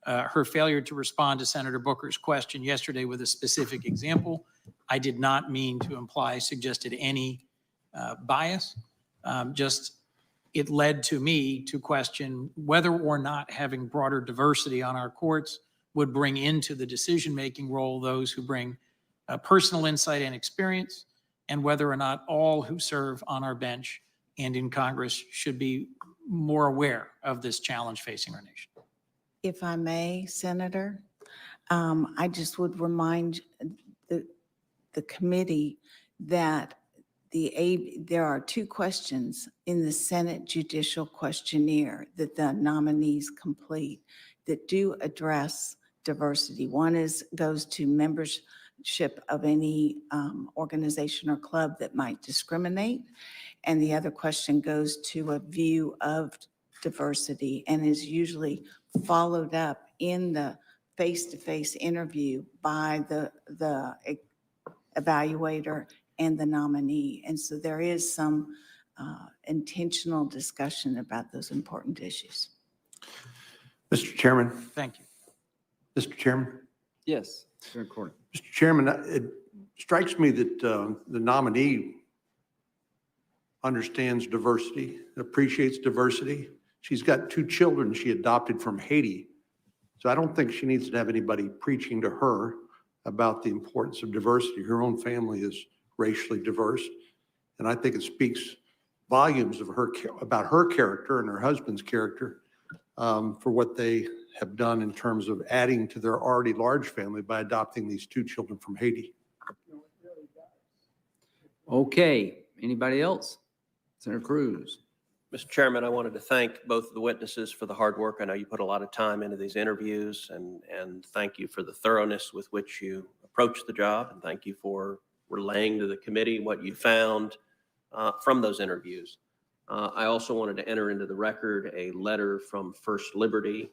Her failure to respond to Senator Booker's question yesterday with a specific example, I did not mean to imply, suggested any bias. Just it led to me to question whether or not having broader diversity on our courts would bring into the decision-making role those who bring personal insight and experience, and whether or not all who serve on our bench and in Congress should be more aware of this challenge facing our nation. If I may, Senator, I just would remind the committee that there are 2 questions in the Senate Judicial Questionnaire that the nominees complete that do address diversity. One goes to membership of any organization or club that might discriminate, and the other question goes to a view of diversity and is usually followed up in the face-to-face interview by the evaluator and the nominee. And so there is some intentional discussion about those important issues. Mr. Chairman, Thank you. Mr. Chairman, Yes, Senator Corning. Mr. Chairman, it strikes me that the nominee understands diversity, appreciates diversity. She's got 2 children she adopted from Haiti. So I don't think she needs to have anybody preaching to her about the importance of diversity. Her own family is racially diverse. And I think it speaks volumes of about her character and her husband's character for what they have done in terms of adding to their already large family by adopting these 2 children from Haiti. Okay, anybody else? Senator Cruz. Mr. Chairman, I wanted to thank both of the witnesses for the hard work. I know you put a lot of time into these interviews, and thank you for the thoroughness with which you approached the job, and thank you for relaying to the committee what you found from those interviews. I also wanted to enter into the record a letter from First Liberty,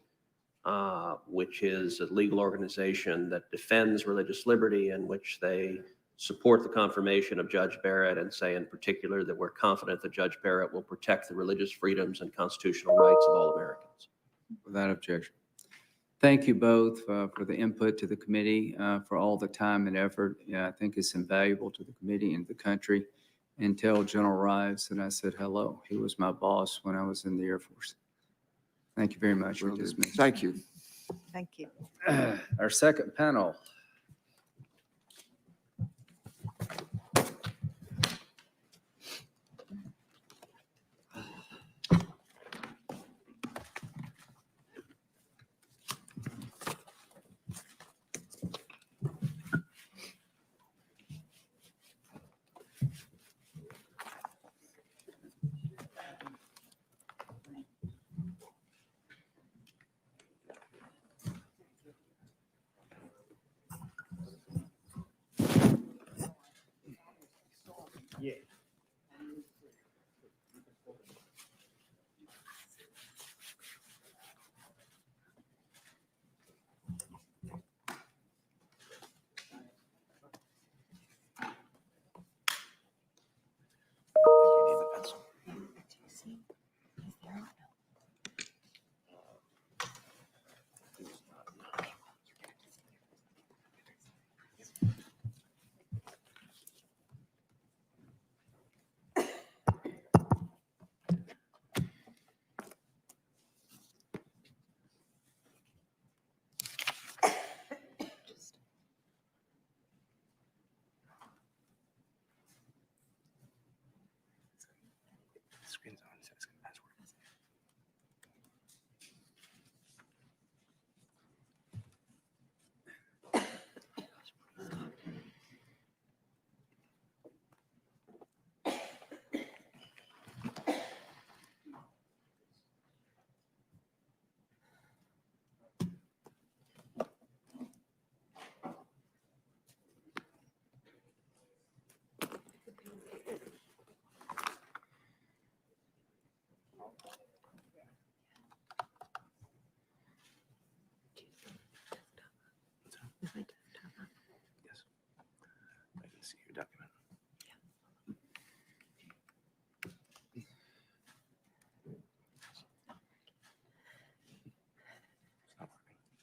which is a legal organization that defends religious liberty, in which they support the confirmation of Judge Barrett and say in particular that we're confident that Judge Barrett will protect the religious freedoms and constitutional rights of all Americans. Without objection. Thank you both for the input to the committee, for all the time and effort. Yeah, I think it's invaluable to the committee and the country. And tell General Rives that I said hello. He was my boss when I was in the Air Force. Thank you very much. You're dismissed. Thank you. Thank you. Our second panel.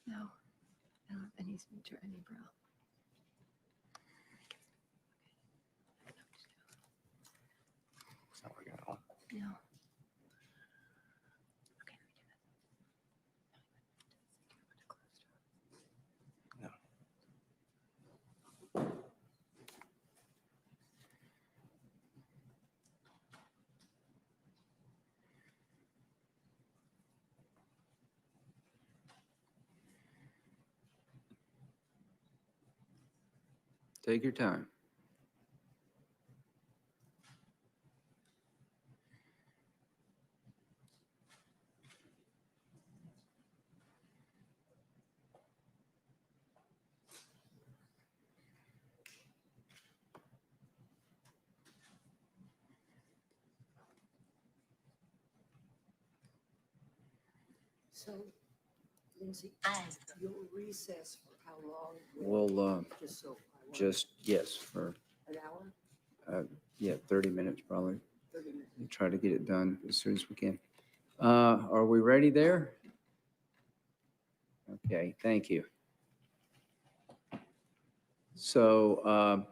No, no, it needs to be to any brow. It's not working at all. No. No. Take your time. So, Lindsay, you'll recess for how long? We'll Just so. yes, for, An hour? yeah, 30 minutes probably. 30 minutes. We'll try to get it done as soon as we can. Are we ready there? Okay, thank you. So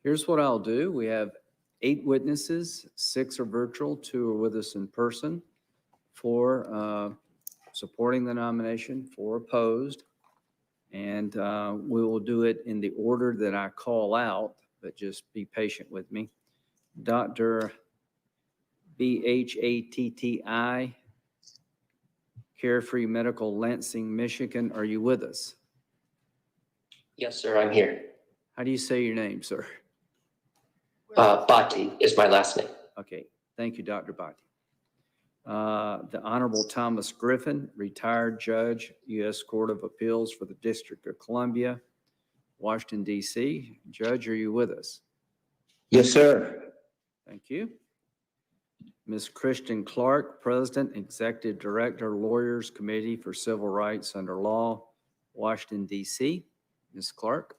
here's what I'll do. We have 8 witnesses, 6 are virtual, 2 are with us in person, 4 supporting the nomination, 4 opposed. And we will do it in the order that I call out, but just be patient with me. Dr. Bhatti, Carefree Medical, Lansing, Michigan. Are you with us? Yes, sir, I'm here. How do you say your name, sir? Bhatti is my last name. Okay, thank you, Dr. Bhatti. The Honorable Thomas Griffin, retired judge, U.S. Court of Appeals for the District of Columbia, Washington, D.C. Judge, are you with us? Yes, sir. Thank you. Ms. Kristen Clark, President, Executive Director, Lawyers Committee for Civil Rights Under Law, Washington, D.C. Ms. Clark?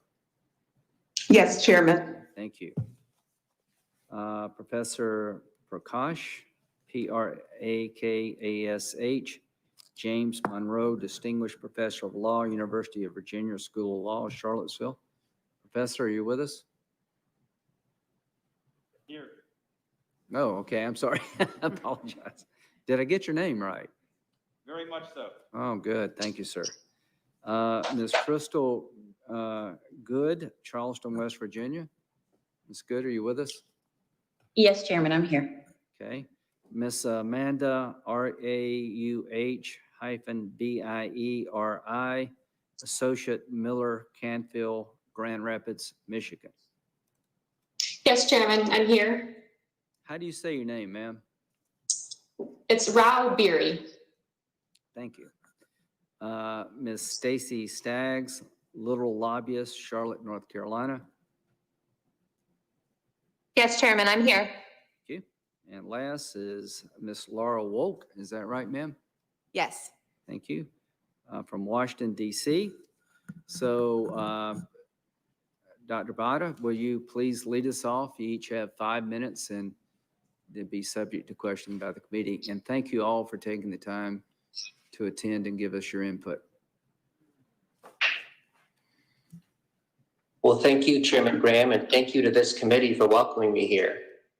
Yes, Chairman. Thank you. Professor Prakash, Prakash, James Monroe, Distinguished Professor of Law, University of Virginia School of Law, Charlottesville. Professor, are you with us? Here. No, okay, I'm sorry. I apologize. Did I get your name right? Very much so. Oh, good. Thank you, sir. Ms. Crystal Good, Charleston, West Virginia. Ms. Good, are you with us? Yes, Chairman, I'm here. Okay. Miss Amanda Rauh-Bieri, Associate Miller, Canfield, Grand Rapids, Michigan. Yes, Chairman, I'm here. How do you say your name, ma'am? It's Rauh-Bieri. Thank you. Miss Stacy Staggs, Little Lobbyist, Charlotte, North Carolina. Yes, Chairman, I'm here. Thank you. And last is Miss Laura Wolk. Is that right, ma'am? Yes. Thank you. From Washington, D.C. So, Dr. Bada, will you please lead us off? You each have 5 minutes and they'll be subject to questioning by the committee. And thank you all for taking the time to attend and give us your input. Well, thank you, Chairman Graham, and thank you to this committee for welcoming me here.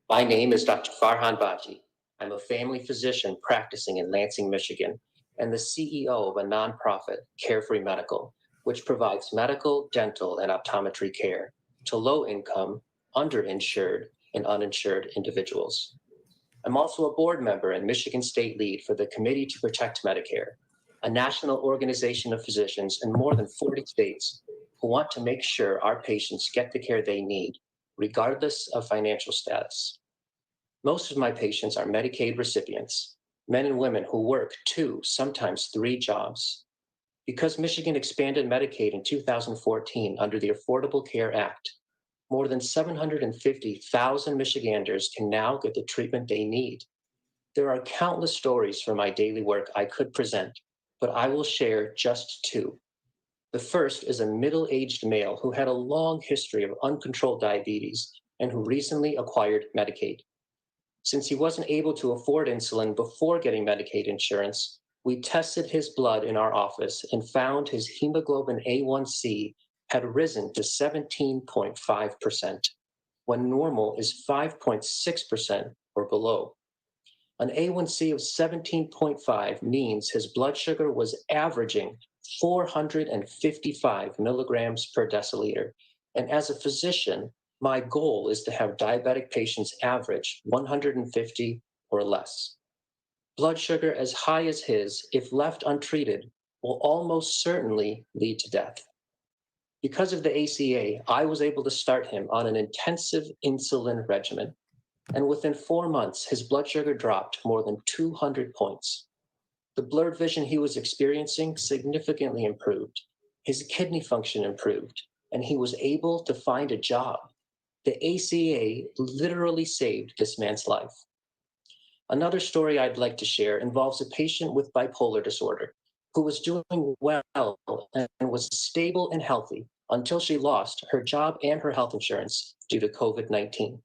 My name is Dr. Farhan Bhatti. I'm a family physician practicing in Lansing, Michigan, and the CEO of a nonprofit, Carefree Medical, which provides medical, dental, and optometry care to low-income, underinsured, and uninsured individuals. I'm also a board member and Michigan State lead for the Committee to Protect Medicare, a national organization of physicians in more than 40 states who want to make sure our patients get the care they need, regardless of financial status. Most of my patients are Medicaid recipients, men and women who work 2, sometimes 3 jobs. Because Michigan expanded Medicaid in 2014 under the Affordable Care Act, more than 750,000 Michiganders can now get the treatment they need. There are countless stories from my daily work I could present, but I will share just 2. The first is a middle-aged male who had a long history of uncontrolled diabetes and who recently acquired Medicaid. Since he wasn't able to afford insulin before getting Medicaid insurance, we tested his blood in our office and found his hemoglobin A1C had risen to 17.5%, when normal is 5.6% or below. An A1C of 17.5 means his blood sugar was averaging 455 milligrams per deciliter. And as a physician, my goal is to have diabetic patients average 150 or less. Blood sugar as high as his, if left untreated, will almost certainly lead to death. Because of the ACA, I was able to start him on an intensive insulin regimen. And within 4 months, his blood sugar dropped more than 200 points. The blurred vision he was experiencing significantly improved. His kidney function improved, and he was able to find a job. The ACA literally saved this man's life. Another story I'd like to share involves a patient with bipolar disorder who was doing well and was stable and healthy until she lost her job and her health insurance due to COVID-19.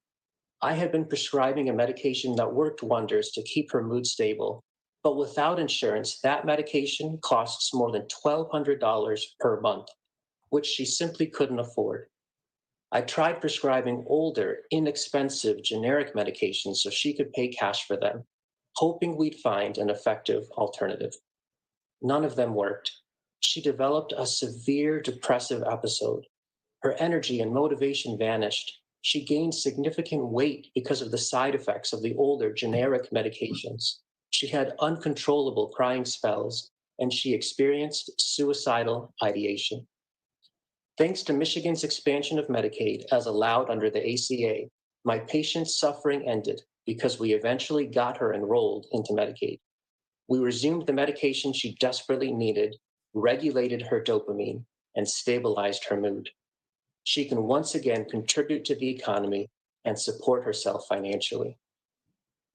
I had been prescribing a medication that worked wonders to keep her mood stable, but without insurance, that medication costs more than $1,200 per month, which she simply couldn't afford. I tried prescribing older, inexpensive generic medications so she could pay cash for them, hoping we'd find an effective alternative. None of them worked. She developed a severe depressive episode. Her energy and motivation vanished. She gained significant weight because of the side effects of the older generic medications. She had uncontrollable crying spells, and she experienced suicidal ideation. Thanks to Michigan's expansion of Medicaid as allowed under the ACA, my patient's suffering ended because we eventually got her enrolled into Medicaid. We resumed the medication she desperately needed, regulated her dopamine, and stabilized her mood. She can once again contribute to the economy and support herself financially.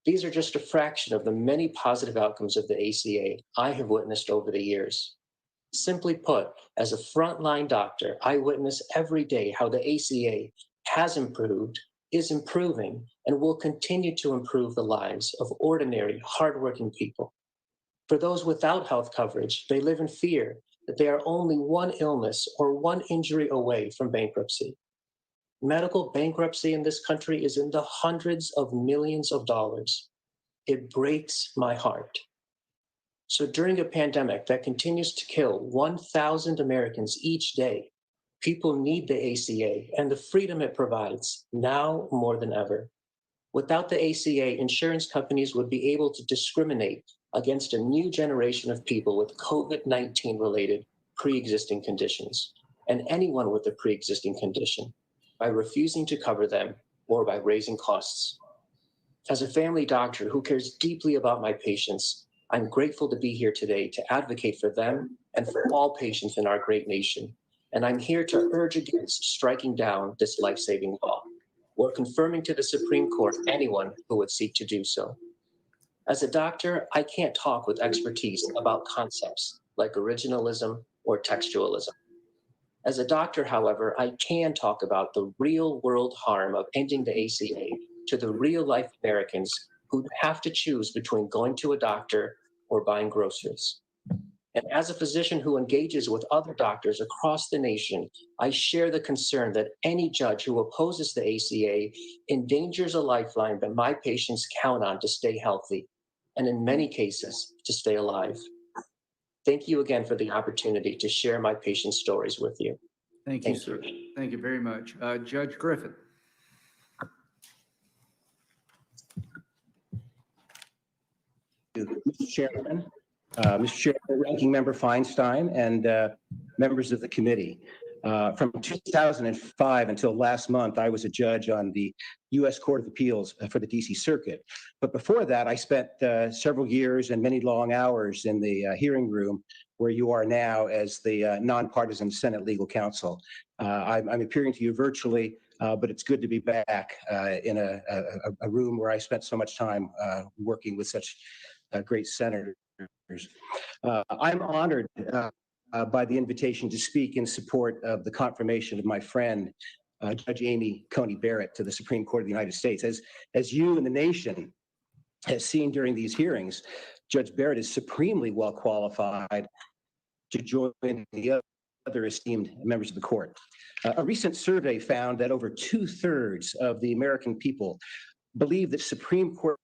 These are just a fraction of the many positive outcomes of the ACA I have witnessed over the years. Simply put, as a frontline doctor, I witness every day how the ACA has improved, is improving, and will continue to improve the lives of ordinary, hardworking people. For those without health coverage, they live in fear that they are only one illness or one injury away from bankruptcy. Medical bankruptcy in this country is in the hundreds of millions of dollars. It breaks my heart. So during a pandemic that continues to kill 1,000 Americans each day, people need the ACA and the freedom it provides now more than ever. Without the ACA, insurance companies would be able to discriminate against a new generation of people with COVID-19 related pre-existing conditions, and anyone with a pre-existing condition, by refusing to cover them or by raising costs. As a family doctor who cares deeply about my patients, I'm grateful to be here today to advocate for them and for all patients in our great nation. And I'm here to urge against striking down this life-saving law or confirming to the Supreme Court anyone who would seek to do so. As a doctor, I can't talk with expertise about concepts like originalism or textualism. As a doctor, however, I can talk about the real-world harm of ending the ACA to the real-life Americans who have to choose between going to a doctor or buying groceries. And as a physician who engages with other doctors across the nation, I share the concern that any judge who opposes the ACA endangers a lifeline that my patients count on to stay healthy, and in many cases, to stay alive. Thank you again for the opportunity to share my patients' stories with you. Thank you, sir. Thank you very much. Judge Griffin. Mr. Chairman, Mr. Chairman, Ranking Member Feinstein, and members of the committee. From 2005 until last month, I was a judge on the U.S. Court of Appeals for the D.C. Circuit. But before that, I spent several years and many long hours in the hearing room where you are now as the nonpartisan Senate Legal Counsel. I'm appearing to you virtually, but it's good to be back in a room where I spent so much time working with such great senators. I'm honored by the invitation to speak in support of the confirmation of my friend, Judge Amy Coney Barrett, to the Supreme Court of the United States. As you and the nation has seen during these hearings, Judge Barrett is supremely well qualified to join the other esteemed members of the court. A recent survey found that over 2/3 of the American people believe that Supreme Court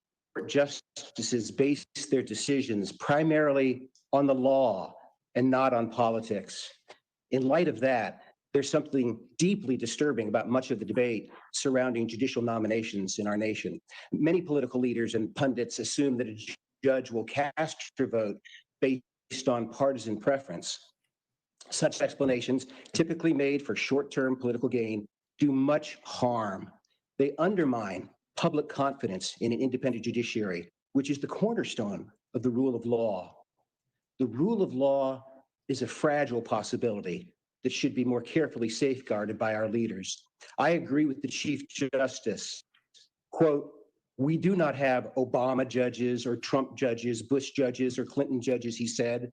justices base their decisions primarily on the law and not on politics. In light of that, there's something deeply disturbing about much of the debate surrounding judicial nominations in our nation. Many political leaders and pundits assume that a judge will cast your vote based on partisan preference. Such explanations, typically made for short-term political gain, do much harm. They undermine public confidence in an independent judiciary, which is the cornerstone of the rule of law. The rule of law is a fragile possibility that should be more carefully safeguarded by our leaders. I agree with the Chief Justice. Quote, "We do not have Obama judges or Trump judges, Bush judges or Clinton judges," he said.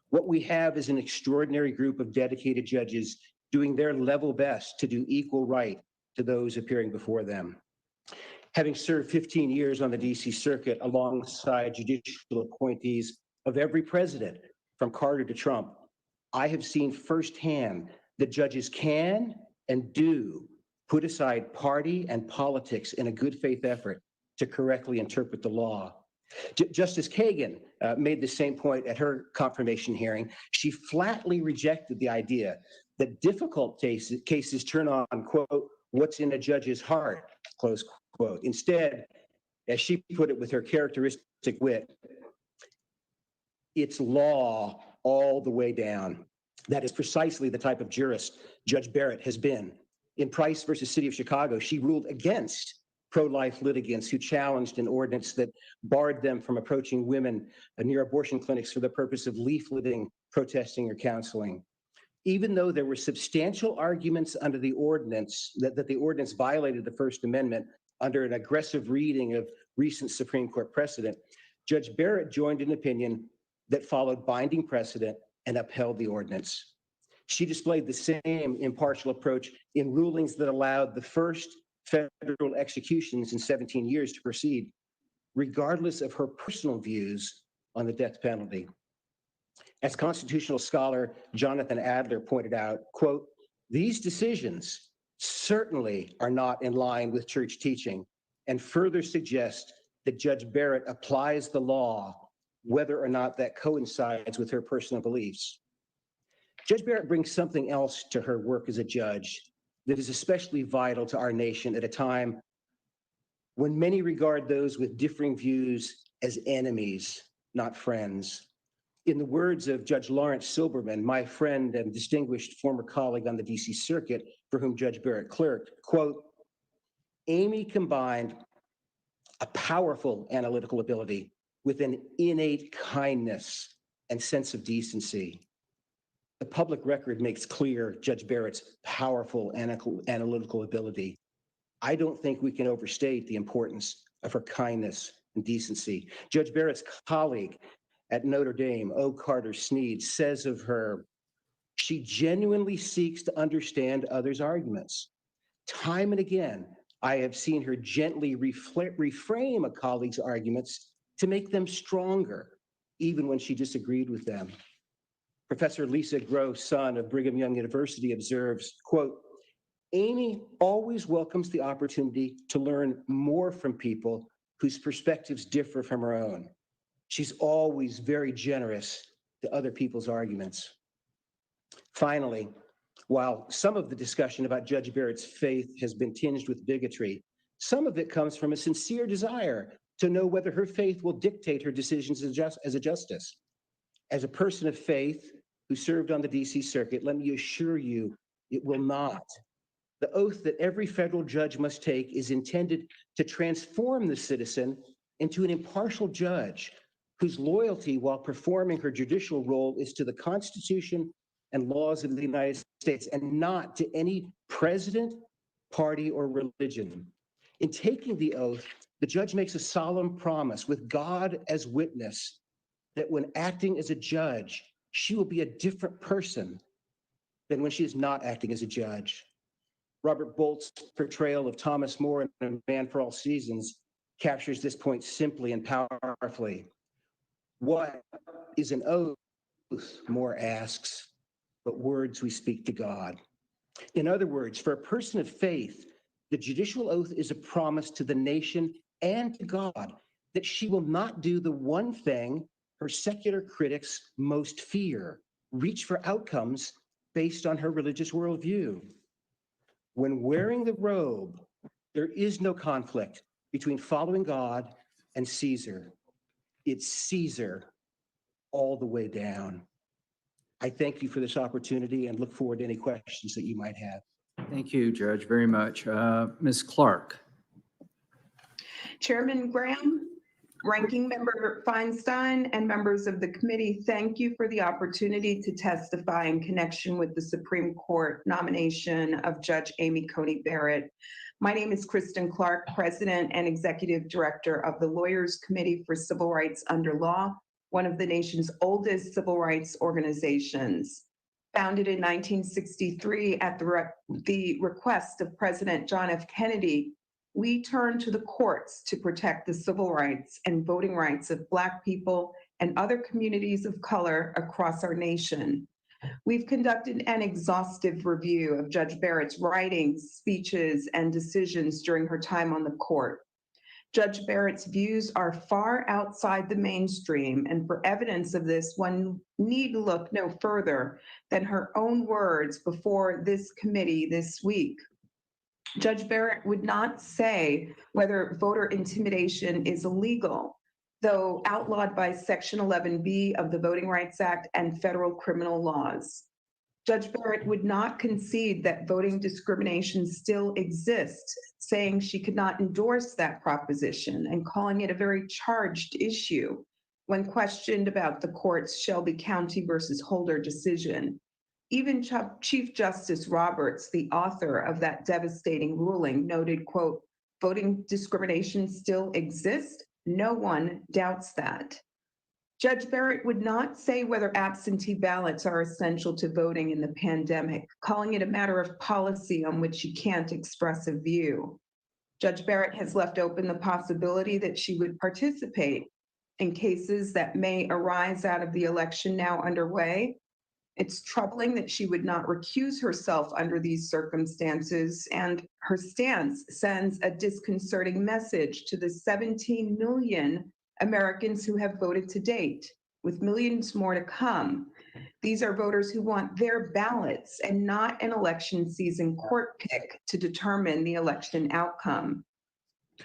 "What we have is an extraordinary group of dedicated judges doing their level best to do equal right to those appearing before them." Having served 15 years on the DC Circuit alongside judicial appointees of every president, from Carter to Trump, I have seen firsthand that judges can and do put aside party and politics in a good faith effort to correctly interpret the law. Justice Kagan made the same point at her confirmation hearing. She flatly rejected the idea that difficult cases turn on, quote, "what's in a judge's heart," close quote. Instead, as she put it with her characteristic wit, it's law all the way down. That is precisely the type of jurist Judge Barrett has been. In Price versus City of Chicago, she ruled against pro-life litigants who challenged an ordinance that barred them from approaching women near abortion clinics for the purpose of leafleting, protesting, or counseling. Even though there were substantial arguments under the ordinance that the ordinance violated the First Amendment under an aggressive reading of recent Supreme Court precedent, Judge Barrett joined an opinion that followed binding precedent and upheld the ordinance. She displayed the same impartial approach in rulings that allowed the first federal executions in 17 years to proceed, regardless of her personal views on the death penalty. As constitutional scholar Jonathan Adler pointed out, quote, "These decisions certainly are not in line with church teaching and further suggest that Judge Barrett applies the law, whether or not that coincides with her personal beliefs." Judge Barrett brings something else to her work as a judge that is especially vital to our nation at a time when many regard those with differing views as enemies, not friends. In the words of Judge Lawrence Silberman, my friend and distinguished former colleague on the DC Circuit, for whom Judge Barrett clerked, quote, "Amy combined a powerful analytical ability with an innate kindness and sense of decency." The public record makes clear Judge Barrett's powerful analytical ability. I don't think we can overstate the importance of her kindness and decency. Judge Barrett's colleague at Notre Dame, O. Carter Sneed, says of her, "She genuinely seeks to understand others' arguments. Time and again, I have seen her gently reframe a colleague's arguments to make them stronger, even when she disagreed with them." Professor Lisa Gross-Sun of Brigham Young University observes, quote, "Amy always welcomes the opportunity to learn more from people whose perspectives differ from her own. She's always very generous to other people's arguments." Finally, while some of the discussion about Judge Barrett's faith has been tinged with bigotry, some of it comes from a sincere desire to know whether her faith will dictate her decisions as a justice. As a person of faith who served on the DC Circuit, let me assure you, it will not. The oath that every federal judge must take is intended to transform the citizen into an impartial judge whose loyalty while performing her judicial role is to the Constitution and laws of the United States and not to any president, party, or religion. In taking the oath, the judge makes a solemn promise with God as witness that when acting as a judge, she will be a different person than when she is not acting as a judge. Robert Bolt's portrayal of Thomas More in A Man for All Seasons captures this point simply and powerfully. What is an oath? More asks, but words we speak to God. In other words, for a person of faith, the judicial oath is a promise to the nation and to God that she will not do the one thing her secular critics most fear, reach for outcomes based on her religious worldview. When wearing the robe, there is no conflict between following God and Caesar. It's Caesar all the way down. I thank you for this opportunity and look forward to any questions that you might have. Thank you, Judge, very much. Ms. Clark. Chairman Graham, Ranking Member Feinstein, and members of the committee, thank you for the opportunity to testify in connection with the Supreme Court nomination of Judge Amy Coney Barrett. My name is Kristen Clark, President and Executive Director of the Lawyers Committee for Civil Rights Under Law, one of the nation's oldest civil rights organizations. Founded in 1963 at the request of President John F. Kennedy, we turn to the courts to protect the civil rights and voting rights of Black people and other communities of color across our nation. We've conducted an exhaustive review of Judge Barrett's writings, speeches, and decisions during her time on the court. Judge Barrett's views are far outside the mainstream, and for evidence of this, one need look no further than her own words before this committee this week. Judge Barrett would not say whether voter intimidation is illegal, though outlawed by Section 11B of the Voting Rights Act and federal criminal laws. Judge Barrett would not concede that voting discrimination still exists, saying she could not endorse that proposition and calling it a very charged issue when questioned about the court's Shelby County versus Holder decision. Even Chief Justice Roberts, the author of that devastating ruling, noted, quote, voting discrimination still exists. No one doubts that. Judge Barrett would not say whether absentee ballots are essential to voting in the pandemic, calling it a matter of policy on which she can't express a view. Judge Barrett has left open the possibility that she would participate in cases that may arise out of the election now underway. It's troubling that she would not recuse herself under these circumstances, and her stance sends a disconcerting message to the 17 million Americans who have voted to date, with millions more to come. These are voters who want their ballots and not an election season court pick to determine the election outcome.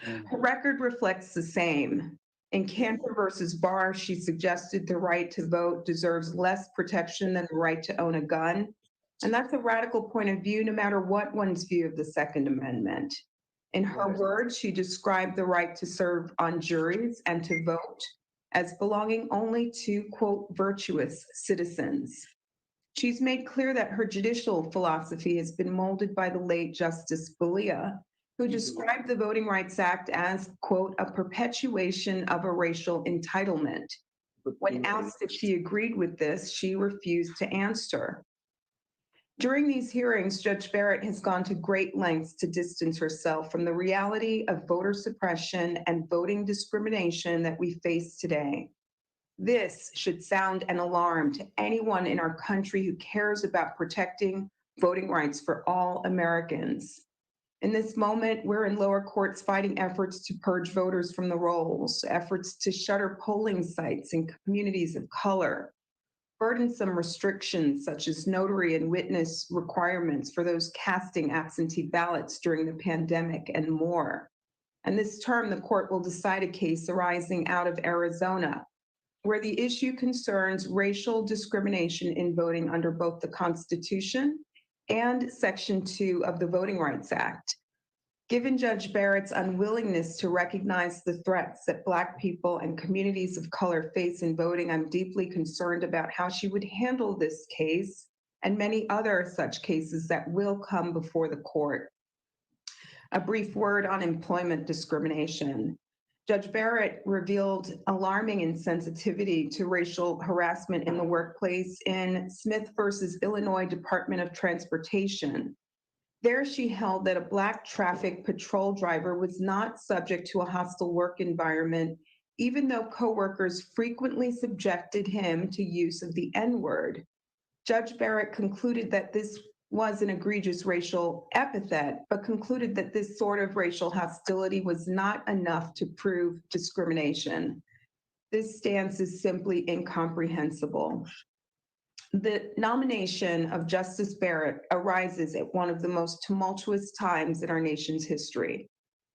Her record reflects the same. In Cantor versus Barr, she suggested the right to vote deserves less protection than the right to own a gun. And that's a radical point of view, no matter what one's view of the Second Amendment. In her words, she described the right to serve on juries and to vote as belonging only to, quote, virtuous citizens. She's made clear that her judicial philosophy has been molded by the late Justice Scalia, who described the Voting Rights Act as, quote, a perpetuation of a racial entitlement. When asked if she agreed with this, she refused to answer. During these hearings, Judge Barrett has gone to great lengths to distance herself from the reality of voter suppression and voting discrimination that we face today. This should sound an alarm to anyone in our country who cares about protecting voting rights for all Americans. In this moment, we're in lower courts fighting efforts to purge voters from the rolls, efforts to shutter polling sites in communities of color, burdensome restrictions such as notary and witness requirements for those casting absentee ballots during the pandemic, and more. and this term the court will decide a case arising out of Arizona, where the issue concerns racial discrimination in voting under both the Constitution and Section 2 of the Voting Rights Act. Given Judge Barrett's unwillingness to recognize the threats that Black people and communities of color face in voting, I'm deeply concerned about how she would handle this case and many other such cases that will come before the court. A brief word on employment discrimination. Judge Barrett revealed alarming insensitivity to racial harassment in the workplace in Smith versus Illinois Department of Transportation. There she held that a Black traffic patrol driver was not subject to a hostile work environment, even though coworkers frequently subjected him to use of the N-word. Judge Barrett concluded that this was an egregious racial epithet, but concluded that this sort of racial hostility was not enough to prove discrimination. This stance is simply incomprehensible. The nomination of Justice Barrett arises at one of the most tumultuous times in our nation's history.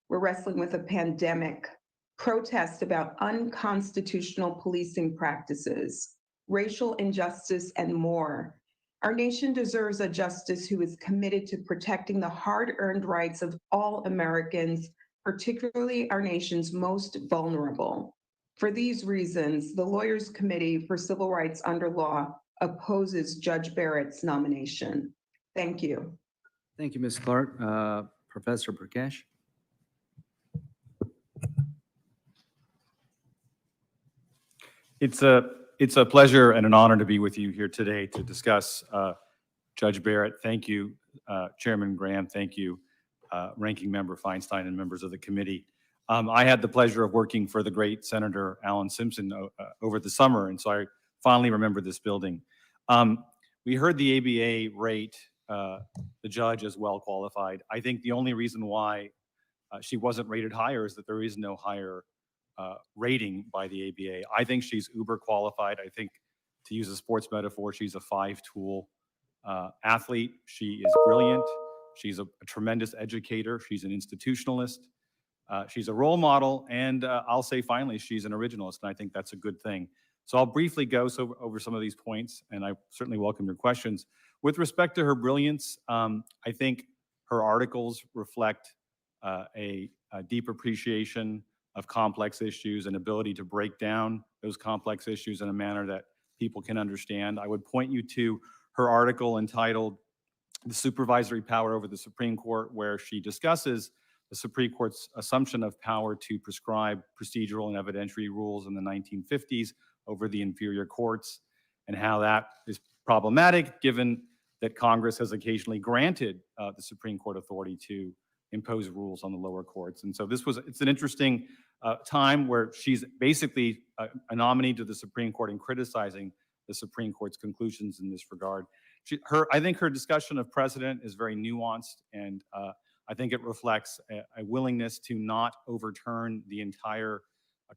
We're wrestling with a pandemic, protests about unconstitutional policing practices, racial injustice, and more. Our nation deserves a justice who is committed to protecting the hard-earned rights of all Americans, particularly our nation's most vulnerable. For these reasons, the Lawyers Committee for Civil Rights under Law opposes Judge Barrett's nomination. Thank you. Thank you, Ms. Clark. Professor Prakash? It's a pleasure and an honor to be with you here today to discuss Judge Barrett. Thank you, Chairman Graham. Thank you, Ranking Member Feinstein and members of the committee. I had the pleasure of working for the great Senator Alan Simpson over the summer, and so I finally remember this building. We heard the ABA rate the judge as well qualified. I think the only reason why she wasn't rated higher is that there is no higher rating by the ABA. I think she's uber qualified. I think, to use a sports metaphor, she's a five-tool athlete. She is brilliant. She's a tremendous educator. She's an institutionalist. She's a role model. And I'll say finally, she's an originalist. And I think that's a good thing. So I'll briefly go over some of these points, and I certainly welcome your questions. With respect to her brilliance, I think her articles reflect a deep appreciation of complex issues and ability to break down those complex issues in a manner that people can understand. I would point you to her article entitled "The Supervisory Power Over the Supreme Court," where she discusses the Supreme Court's assumption of power to prescribe procedural and evidentiary rules in the 1950s over the inferior courts, and how that is problematic given that Congress has occasionally granted the Supreme Court authority to impose rules on the lower courts. And so it's an interesting time where she's basically a nominee to the Supreme Court and criticizing the Supreme Court's conclusions in this regard. I think her discussion of precedent is very nuanced, and I think it reflects a willingness to not overturn the entire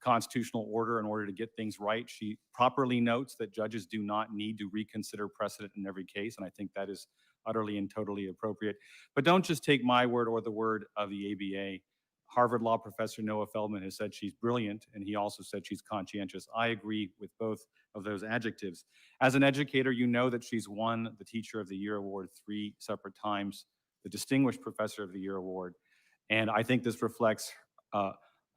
constitutional order in order to get things right. She properly notes that judges do not need to reconsider precedent in every case, and I think that is utterly and totally appropriate. But don't just take my word or the word of the ABA. Harvard Law professor Noah Feldman has said she's brilliant, and he also said she's conscientious. I agree with both of those adjectives. As an educator, you know that she's won the Teacher of the Year award 3 separate times, the Distinguished Professor of the Year award, and I think this reflects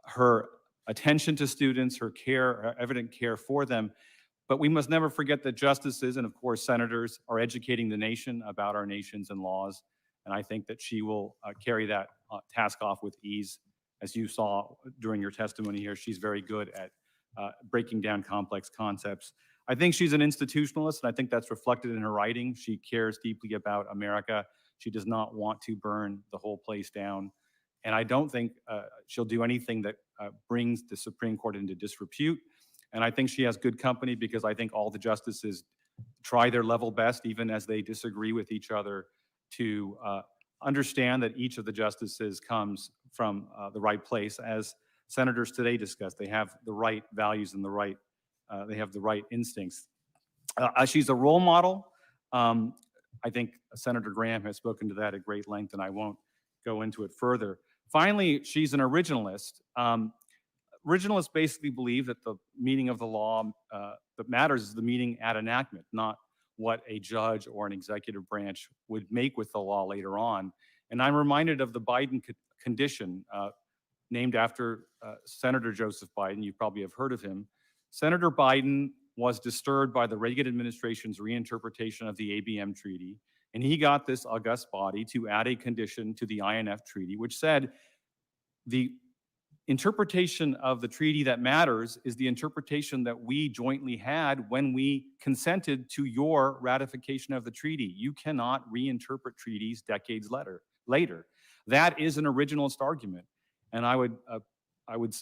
her attention to students, her care, her evident care for them. But we must never forget that justices and, of course, senators are educating the nation about our nations and laws. And I think that she will carry that task off with ease. As you saw during your testimony here, she's very good at breaking down complex concepts. I think she's an institutionalist, and I think that's reflected in her writing. She cares deeply about America. She does not want to burn the whole place down. And I don't think she'll do anything that brings the Supreme Court into disrepute. And I think she has good company because I think all the justices try their level best, even as they disagree with each other, to understand that each of the justices comes from the right place. As senators today discussed, they have the right values and they have the right instincts. She's a role model. I think Senator Graham has spoken to that at great length, and I won't go into it further. Finally, she's an originalist. Originalists basically believe that the meaning of the law that matters is the meaning at enactment, not what a judge or an executive branch would make with the law later on. And I'm reminded of the Biden condition, named after Senator Joseph Biden. You probably have heard of him. Senator Biden was disturbed by the Reagan administration's reinterpretation of the ABM treaty, and he got this august body to add a condition to the INF treaty, which said the interpretation of the treaty that matters is the interpretation that we jointly had when we consented to your ratification of the treaty. You cannot reinterpret treaties decades later. That is an originalist argument, and I would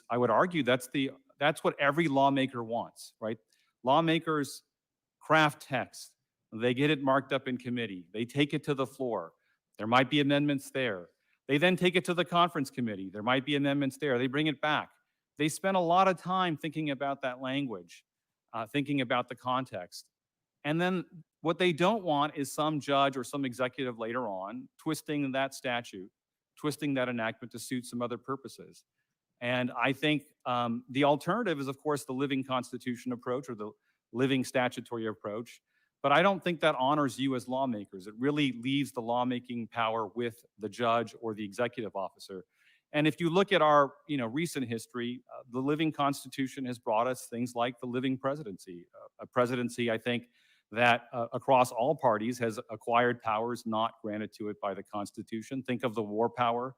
argue that's what every lawmaker wants, right? Lawmakers craft text, they get it marked up in committee, they take it to the floor. There might be amendments there. They then take it to the conference committee. There might be amendments there. They bring it back. They spend a lot of time thinking about that language, thinking about the context. And then what they don't want is some judge or some executive later on twisting that statute, twisting that enactment to suit some other purposes. And I think the alternative is, of course, the living constitution approach or the living statutory approach. But I don't think that honors you as lawmakers. It really leaves the lawmaking power with the judge or the executive officer. And if you look at our recent history, the living constitution has brought us things like the living presidency, a presidency, I think, that across all parties has acquired powers not granted to it by the Constitution. Think of the war power.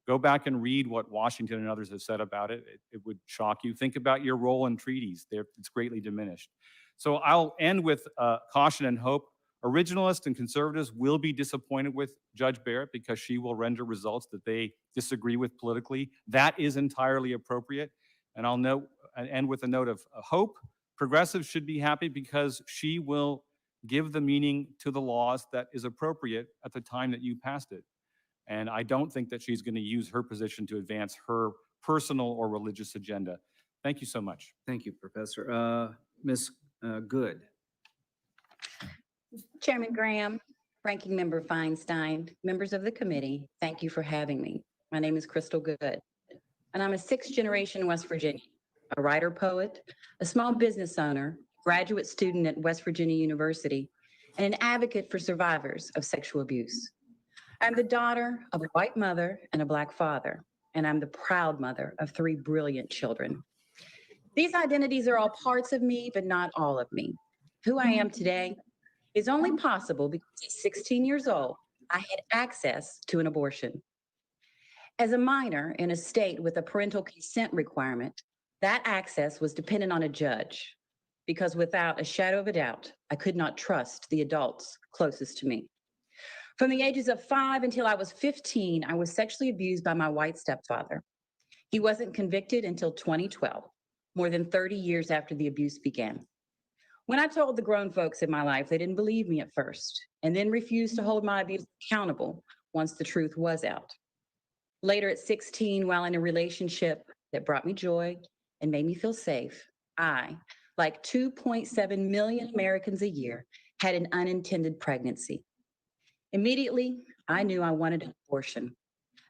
Go back and read what Washington and others have said about it. It would shock you. Think about your role in treaties. It's greatly diminished. So I'll end with caution and hope. Originalists and conservatives will be disappointed with Judge Barrett because she will render results that they disagree with politically. That is entirely appropriate. And I'll end with a note of hope. Progressives should be happy because she will give the meaning to the laws that is appropriate at the time that you passed it. And I don't think that she's going to use her position to advance her personal or religious agenda. Thank you so much. Thank you, Professor. Ms. Good. Chairman Graham, Ranking Member Feinstein, members of the committee, thank you for having me. My name is Crystal Good, and I'm a sixth-generation West Virginian, a writer-poet, a small business owner, graduate student at West Virginia University, and an advocate for survivors of sexual abuse. I'm the daughter of a white mother and a Black father, and I'm the proud mother of 3 brilliant children. These identities are all parts of me, but not all of me. Who I am today is only possible because at 16 years old, I had access to an abortion. As a minor in a state with a parental consent requirement, that access was dependent on a judge, because without a shadow of a doubt, I could not trust the adults closest to me. From the ages of 5 until I was 15, I was sexually abused by my white stepfather. He wasn't convicted until 2012, more than 30 years after the abuse began. When I told the grown folks in my life, they didn't believe me at first, and then refused to hold my abuse accountable once the truth was out. Later at 16, while in a relationship that brought me joy and made me feel safe, I, like 2.7 million Americans a year, had an unintended pregnancy. Immediately, I knew I wanted an abortion,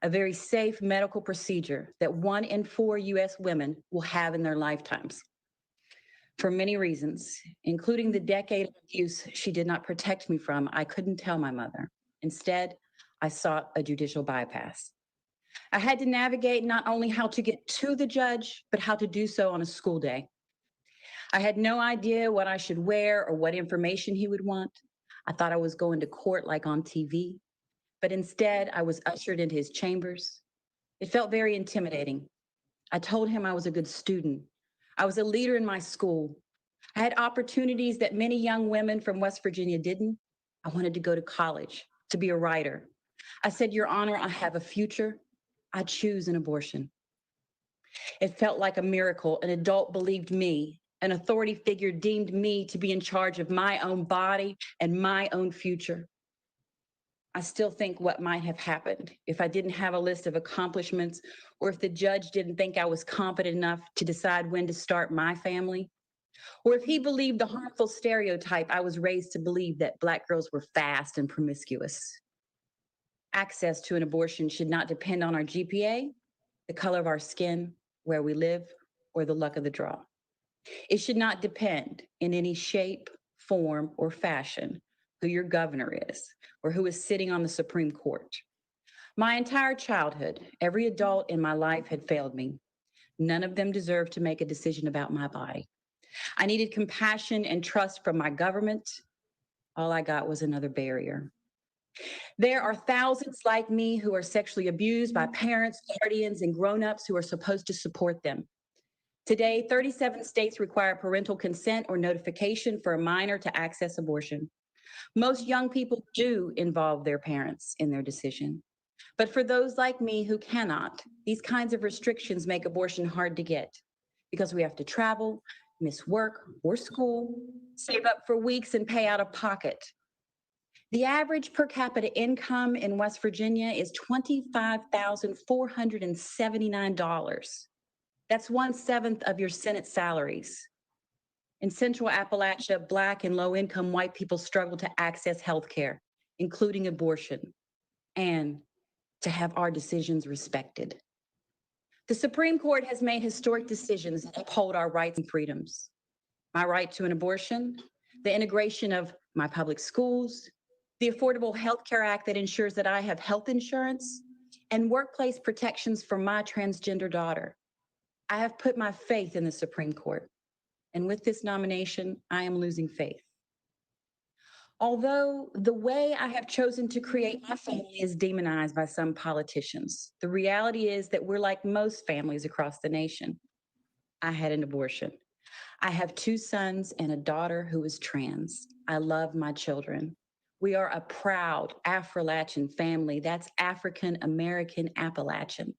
a very safe medical procedure that 1 in 4 U.S. women will have in their lifetimes. For many reasons, including the decade of abuse she did not protect me from, I couldn't tell my mother. Instead, I sought a judicial bypass. I had to navigate not only how to get to the judge, but how to do so on a school day. I had no idea what I should wear or what information he would want. I thought I was going to court like on TV, but instead I was ushered into his chambers. It felt very intimidating. I told him I was a good student. I was a leader in my school. I had opportunities that many young women from West Virginia didn't. I wanted to go to college, to be a writer. I said, "Your Honor, I have a future. I choose an abortion." It felt like a miracle. An adult believed me. An authority figure deemed me to be in charge of my own body and my own future. I still think what might have happened if I didn't have a list of accomplishments, or if the judge didn't think I was competent enough to decide when to start my family, or if he believed the harmful stereotype I was raised to believe that Black girls were fast and promiscuous. Access to an abortion should not depend on our GPA, the color of our skin, where we live, or the luck of the draw. It should not depend in any shape, form, or fashion who your governor is or who is sitting on the Supreme Court. My entire childhood, every adult in my life had failed me. None of them deserved to make a decision about my body. I needed compassion and trust from my government. All I got was another barrier. There are thousands like me who are sexually abused by parents, guardians, and grown-ups who are supposed to support them. Today, 37 states require parental consent or notification for a minor to access abortion. Most young people do involve their parents in their decision. But for those like me who cannot, these kinds of restrictions make abortion hard to get because we have to travel, miss work or school, save up for weeks, and pay out of pocket. The average per capita income in West Virginia is $25,479. That's 1/7 of your Senate salaries. In Central Appalachia, Black and low-income white people struggle to access health care, including abortion, and to have our decisions respected. The Supreme Court has made historic decisions that uphold our rights and freedoms. My right to an abortion, the integration of my public schools, the Affordable Health Care Act that ensures that I have health insurance, and workplace protections for my transgender daughter. I have put my faith in the Supreme Court, and with this nomination, I am losing faith. Although the way I have chosen to create my family is demonized by some politicians, the reality is that we're like most families across the nation. I had an abortion. I have 2 sons and a daughter who is trans. I love my children. We are a proud Afro-Latin family. That's African American Appalachian.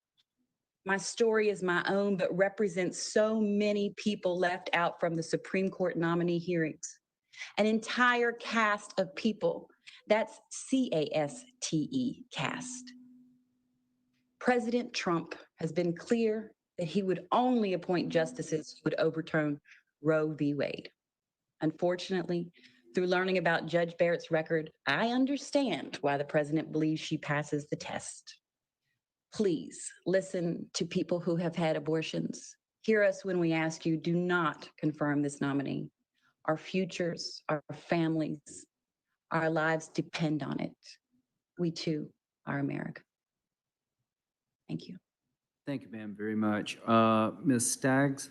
My story is my own, but represents so many people left out from the Supreme Court nominee hearings. An entire cast of people. That's CASTE, cast. President Trump has been clear that he would only appoint justices who would overturn Roe v. Wade. Unfortunately, through learning about Judge Barrett's record, I understand why the president believes she passes the test. Please listen to people who have had abortions. Hear us when we ask you, do not confirm this nominee. Our futures, our families, our lives depend on it. We too are America. Thank you. Thank you, ma'am, very much. Ms. Staggs?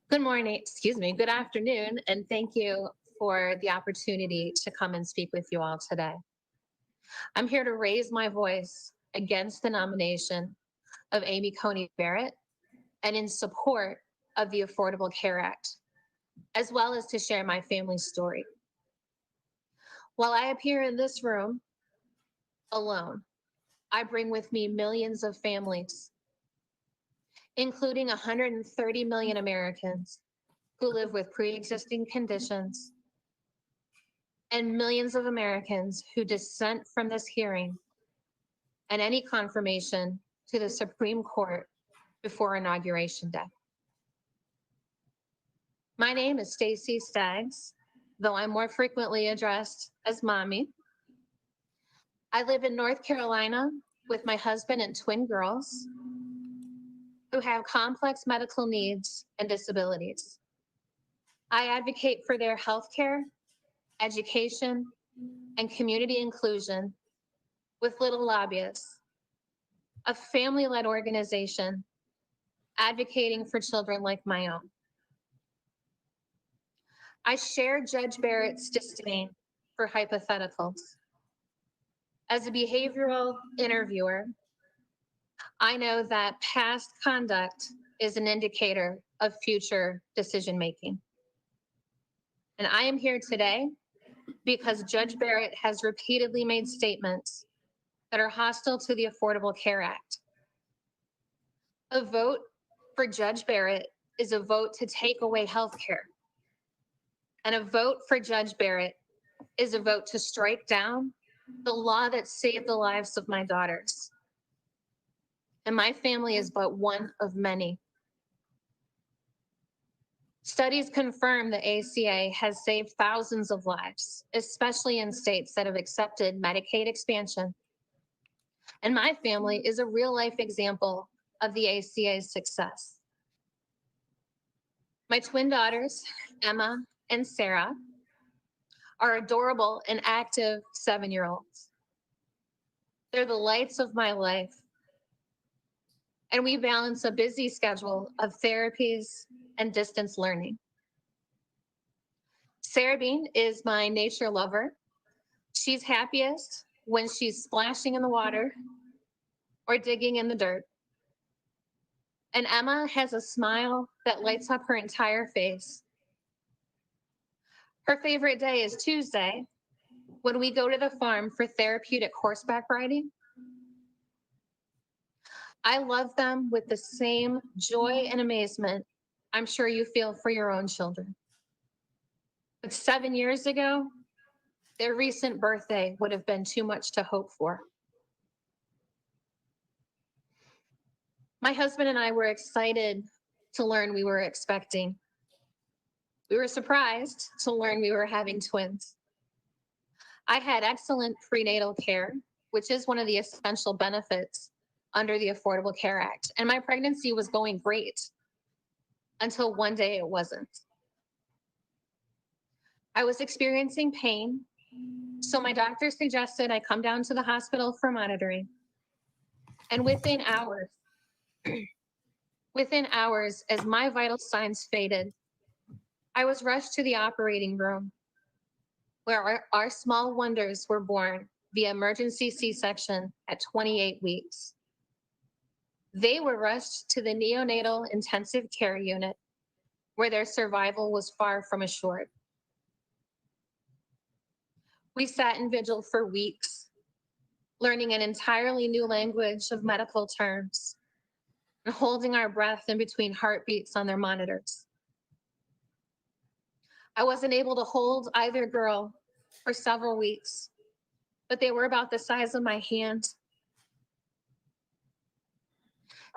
Good morning, good afternoon, and thank you for the opportunity to come and speak with you all today. I'm here to raise my voice against the nomination of Amy Coney Barrett and in support of the Affordable Care Act, as well as to share my family's story. While I appear in this room alone, I bring with me millions of families, including 130 million Americans who live with pre-existing conditions and millions of Americans who dissent from this hearing and any confirmation to the Supreme Court before Inauguration Day. My name is Stacey Staggs, though I'm more frequently addressed as Mommy. I live in North Carolina with my husband and twin girls who have complex medical needs and disabilities. I advocate for their health care, education, and community inclusion with Little Lobbyists, a family-led organization advocating for children like my own. I share Judge Barrett's disdain for hypotheticals. As a behavioral interviewer, I know that past conduct is an indicator of future decision-making. And I am here today because Judge Barrett has repeatedly made statements that are hostile to the Affordable Care Act. A vote for Judge Barrett is a vote to take away health care. And a vote for Judge Barrett is a vote to strike down the law that saved the lives of my daughters. And my family is but one of many. Studies confirm the ACA has saved thousands of lives, especially in states that have accepted Medicaid expansion. And my family is a real-life example of the ACA's success. My twin daughters, Emma and Sarah, are adorable and active 7-year-olds. They're the lights of my life. And we balance a busy schedule of therapies and distance learning. Sarah Bean is my nature lover. She's happiest when she's splashing in the water or digging in the dirt. And Emma has a smile that lights up her entire face. Her favorite day is Tuesday, when we go to the farm for therapeutic horseback riding. I love them with the same joy and amazement I'm sure you feel for your own children. But 7 years ago, their recent birthday would have been too much to hope for. My husband and I were excited to learn we were expecting. We were surprised to learn we were having twins. I had excellent prenatal care, which is one of the essential benefits under the Affordable Care Act. And my pregnancy was going great until one day it wasn't. I was experiencing pain, so my doctor suggested I come down to the hospital for monitoring. And within hours, as my vital signs faded, I was rushed to the operating room where our small wonders were born via emergency C-section at 28 weeks. They were rushed to the neonatal intensive care unit where their survival was far from assured. We sat in vigil for weeks, learning an entirely new language of medical terms and holding our breath in between heartbeats on their monitors. I wasn't able to hold either girl for several weeks, but they were about the size of my hand.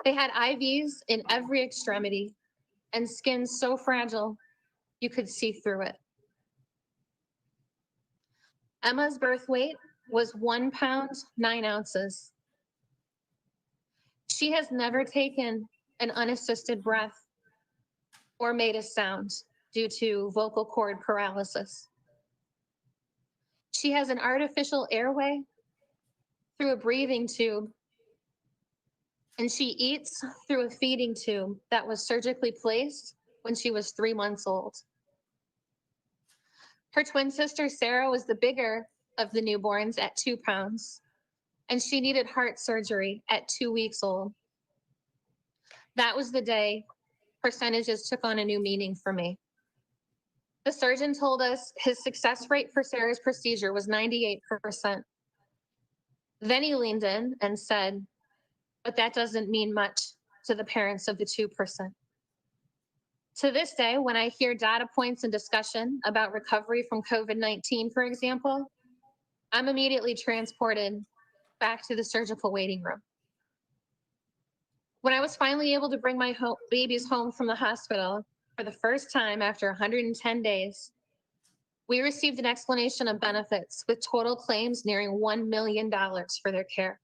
They had IVs in every extremity and skin so fragile you could see through it. Emma's birth weight was 1 pound, 9 ounces. She has never taken an unassisted breath or made a sound due to vocal cord paralysis. She has an artificial airway through a breathing tube, and she eats through a feeding tube that was surgically placed when she was 3 months old. Her twin sister, Sarah, was the bigger of the newborns at 2 pounds, and she needed heart surgery at 2 weeks old. That was the day percentages took on a new meaning for me. The surgeon told us his success rate for Sarah's procedure was 98%. Then he leaned in and said, but that doesn't mean much to the parents of the 2%. To this day, when I hear data points and discussion about recovery from COVID-19, for example, I'm immediately transported back to the surgical waiting room. When I was finally able to bring my babies home from the hospital for the first time after 110 days, we received an explanation of benefits with total claims nearing $1 million for their care.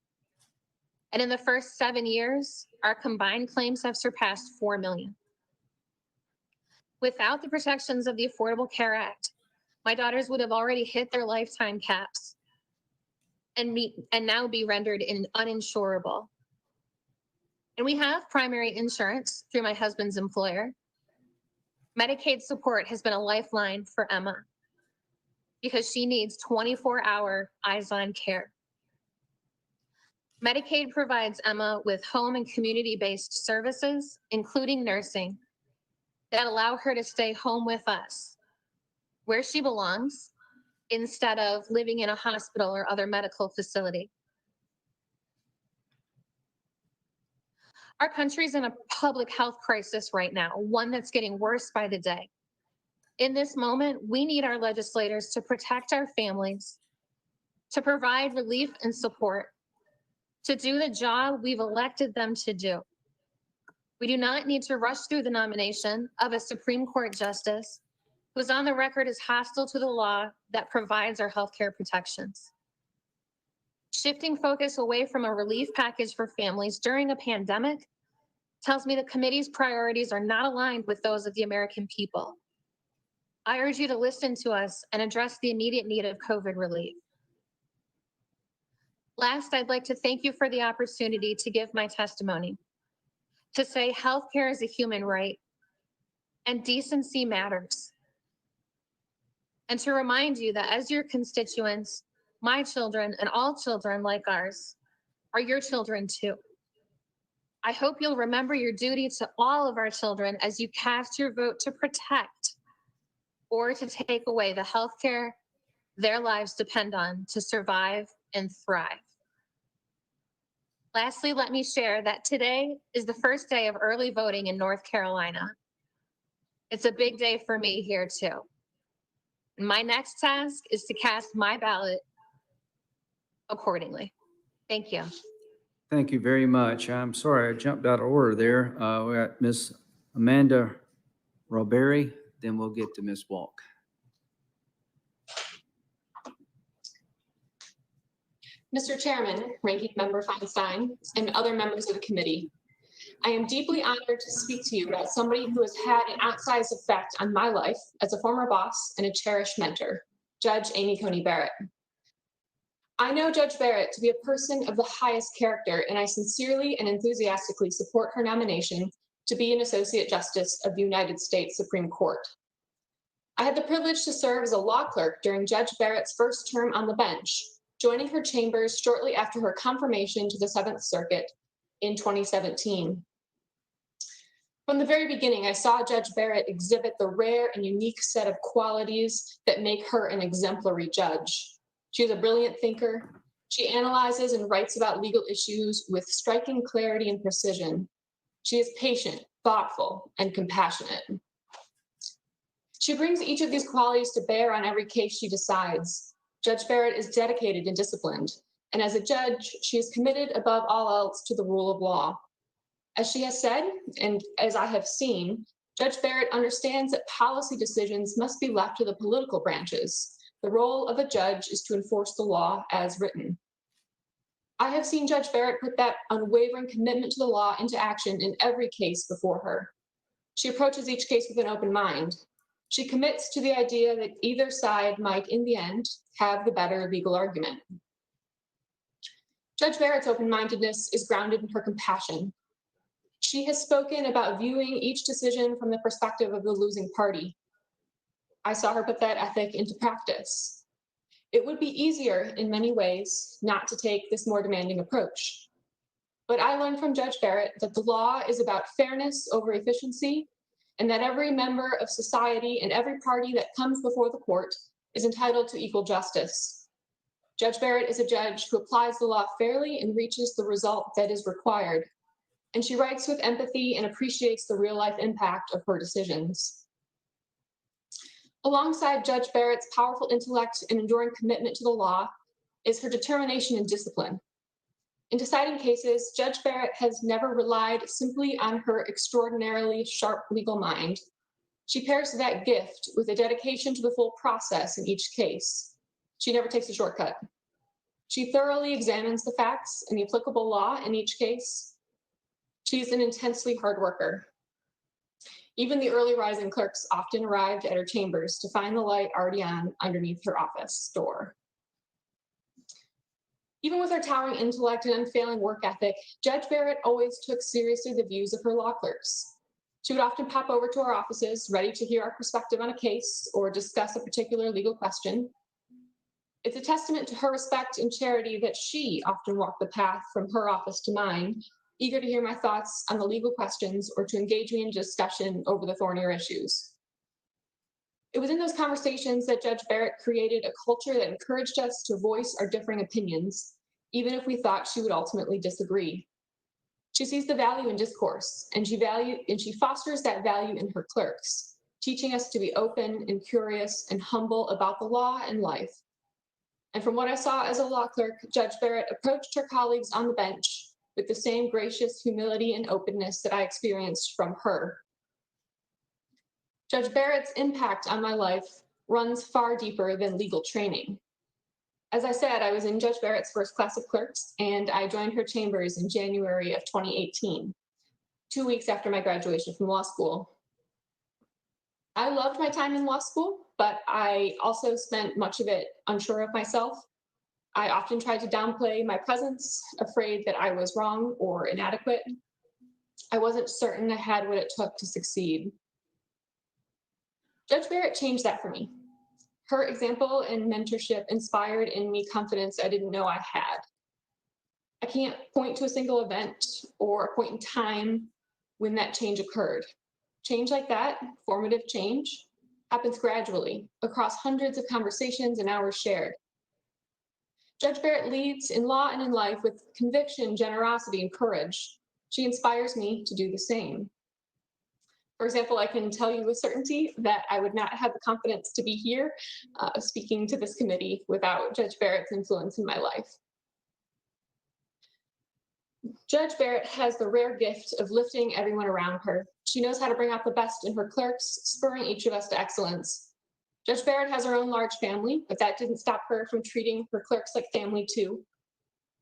And in the first 7 years, our combined claims have surpassed 4 million. Without the protections of the Affordable Care Act, my daughters would have already hit their lifetime caps and now be rendered uninsurable. And we have primary insurance through my husband's employer. Medicaid support has been a lifeline for Emma because she needs 24-hour eyes-on care. Medicaid provides Emma with home and community-based services, including nursing, that allow her to stay home with us, where she belongs, instead of living in a hospital or other medical facility. Our country's in a public health crisis right now, one that's getting worse by the day. In this moment, we need our legislators to protect our families, to provide relief and support, to do the job we've elected them to do. We do not need to rush through the nomination of a Supreme Court justice who is on the record as hostile to the law that provides our healthcare protections. Shifting focus away from a relief package for families during a pandemic tells me the committee's priorities are not aligned with those of the American people. I urge you to listen to us and address the immediate need of COVID relief. Last, I'd like to thank you for the opportunity to give my testimony, to say healthcare is a human right and decency matters, and to remind you that as your constituents, my children and all children like ours are your children too. I hope you'll remember your duty to all of our children as you cast your vote to protect or to take away the healthcare their lives depend on to survive and thrive. Lastly, let me share that today is the first day of early voting in North Carolina. It's a big day for me here too. My next task is to cast my ballot accordingly. Thank you. Thank you very much. I'm sorry, I jumped out of order there. We got Miss Amanda Roberi, then we'll get to Miss Walk. Mr. Chairman, Ranking Member Feinstein, and other members of the committee, I am deeply honored to speak to you about somebody who has had an outsized effect on my life as a former boss and a cherished mentor, Judge Amy Coney Barrett. I know Judge Barrett to be a person of the highest character, and I sincerely and enthusiastically support her nomination to be an Associate Justice of the United States Supreme Court. I had the privilege to serve as a law clerk during Judge Barrett's first term on the bench, joining her chambers shortly after her confirmation to the Seventh Circuit in 2017. From the very beginning, I saw Judge Barrett exhibit the rare and unique set of qualities that make her an exemplary judge. She is a brilliant thinker. She analyzes and writes about legal issues with striking clarity and precision. She is patient, thoughtful, and compassionate. She brings each of these qualities to bear on every case she decides. Judge Barrett is dedicated and disciplined, and as a judge, she is committed above all else to the rule of law. As she has said, and as I have seen, Judge Barrett understands that policy decisions must be left to the political branches. The role of a judge is to enforce the law as written. I have seen Judge Barrett put that unwavering commitment to the law into action in every case before her. She approaches each case with an open mind. She commits to the idea that either side might, in the end, have the better legal argument. Judge Barrett's open-mindedness is grounded in her compassion. She has spoken about viewing each decision from the perspective of the losing party. I saw her put that ethic into practice. It would be easier in many ways not to take this more demanding approach. But I learned from Judge Barrett that the law is about fairness over efficiency, and that every member of society and every party that comes before the court is entitled to equal justice. Judge Barrett is a judge who applies the law fairly and reaches the result that is required. And she writes with empathy and appreciates the real-life impact of her decisions. Alongside Judge Barrett's powerful intellect and enduring commitment to the law is her determination and discipline. In deciding cases, Judge Barrett has never relied simply on her extraordinarily sharp legal mind. She pairs that gift with a dedication to the full process in each case. She never takes a shortcut. She thoroughly examines the facts and the applicable law in each case. She's an intensely hard worker. Even the early rising clerks often arrived at her chambers to find the light already on underneath her office door. Even with her towering intellect and unfailing work ethic, Judge Barrett always took seriously the views of her law clerks. She would often pop over to our offices, ready to hear our perspective on a case or discuss a particular legal question. It's a testament to her respect and charity that she often walked the path from her office to mine, eager to hear my thoughts on the legal questions or to engage me in discussion over the thornier issues. It was in those conversations that Judge Barrett created a culture that encouraged us to voice our differing opinions, even if we thought she would ultimately disagree. She sees the value in discourse, and she fosters that value in her clerks, teaching us to be open and curious and humble about the law and life. And from what I saw as a law clerk, Judge Barrett approached her colleagues on the bench with the same gracious humility and openness that I experienced from her. Judge Barrett's impact on my life runs far deeper than legal training. As I said, I was in Judge Barrett's first class of clerks, and I joined her chambers in January of 2018, 2 weeks after my graduation from law school. I loved my time in law school, but I also spent much of it unsure of myself. I often tried to downplay my presence, afraid that I was wrong or inadequate. I wasn't certain I had what it took to succeed. Judge Barrett changed that for me. Her example and mentorship inspired in me confidence I didn't know I had. I can't point to a single event or a point in time when that change occurred. Change like that, formative change, happens gradually across hundreds of conversations and hours shared. Judge Barrett leads in law and in life with conviction, generosity, and courage. She inspires me to do the same. For example, I can tell you with certainty that I would not have the confidence to be here speaking to this committee without Judge Barrett's influence in my life. Judge Barrett has the rare gift of lifting everyone around her. She knows how to bring out the best in her clerks, spurring each of us to excellence. Judge Barrett has her own large family, but that didn't stop her from treating her clerks like family too.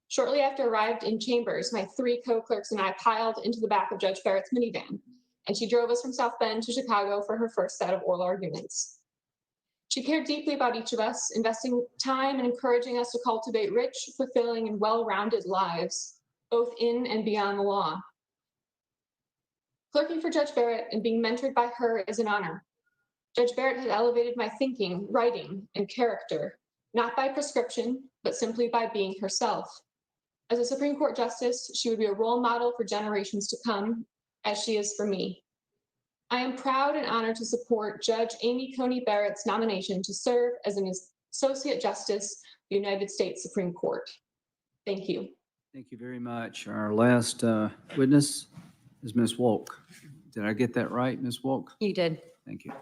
Shortly after arrived in chambers, my 3 co-clerks and I piled into the back of Judge Barrett's minivan, and she drove us from South Bend to Chicago for her first set of oral arguments. She cared deeply about each of us, investing time and encouraging us to cultivate rich, fulfilling, and well-rounded lives, both in and beyond the law. Clerking for Judge Barrett and being mentored by her is an honor. Judge Barrett has elevated my thinking, writing, and character, not by prescription, but simply by being herself. As a Supreme Court justice, she would be a role model for generations to come, as she is for me. I am proud and honored to support Judge Amy Coney Barrett's nomination to serve as an Associate Justice of the United States Supreme Court. Thank you. Thank you very much. Our last witness is Ms. Wolk. Did I get that right, Ms. Wolk? You did. Thank you.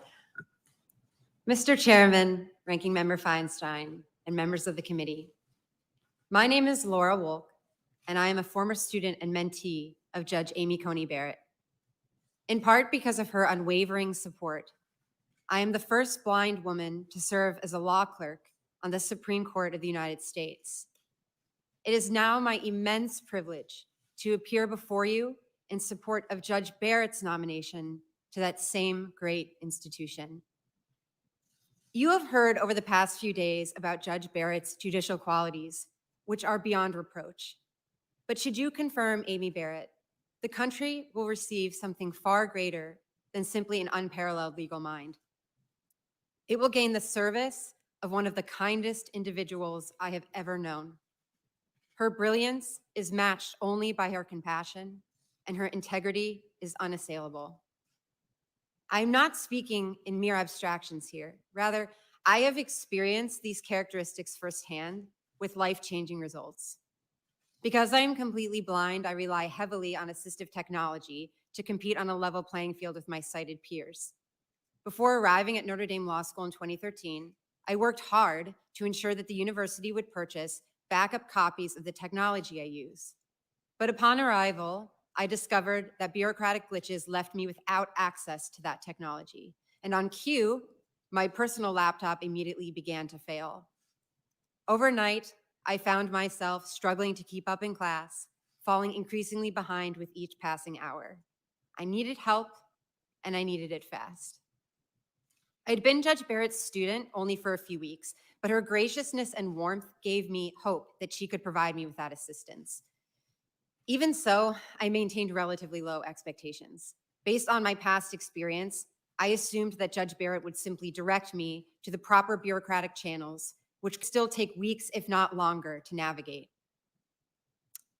Mr. Chairman, Ranking Member Feinstein, and members of the committee. My name is Laura Wolk, and I am a former student and mentee of Judge Amy Coney Barrett. In part because of her unwavering support, I am the first blind woman to serve as a law clerk on the Supreme Court of the United States. It is now my immense privilege to appear before you in support of Judge Barrett's nomination to that same great institution. You have heard over the past few days about Judge Barrett's judicial qualities, which are beyond reproach. But should you confirm Amy Barrett, the country will receive something far greater than simply an unparalleled legal mind. It will gain the service of one of the kindest individuals I have ever known. Her brilliance is matched only by her compassion, and her integrity is unassailable. I'm not speaking in mere abstractions here. Rather, I have experienced these characteristics firsthand with life-changing results. Because I am completely blind, I rely heavily on assistive technology to compete on a level playing field with my sighted peers. Before arriving at Notre Dame Law School in 2013, I worked hard to ensure that the university would purchase backup copies of the technology I use. But upon arrival, I discovered that bureaucratic glitches left me without access to that technology. And on cue, my personal laptop immediately began to fail. Overnight, I found myself struggling to keep up in class, falling increasingly behind with each passing hour. I needed help, and I needed it fast. I'd been Judge Barrett's student only for a few weeks, but her graciousness and warmth gave me hope that she could provide me with that assistance. Even so, I maintained relatively low expectations. Based on my past experience, I assumed that Judge Barrett would simply direct me to the proper bureaucratic channels, which could still take weeks, if not longer, to navigate.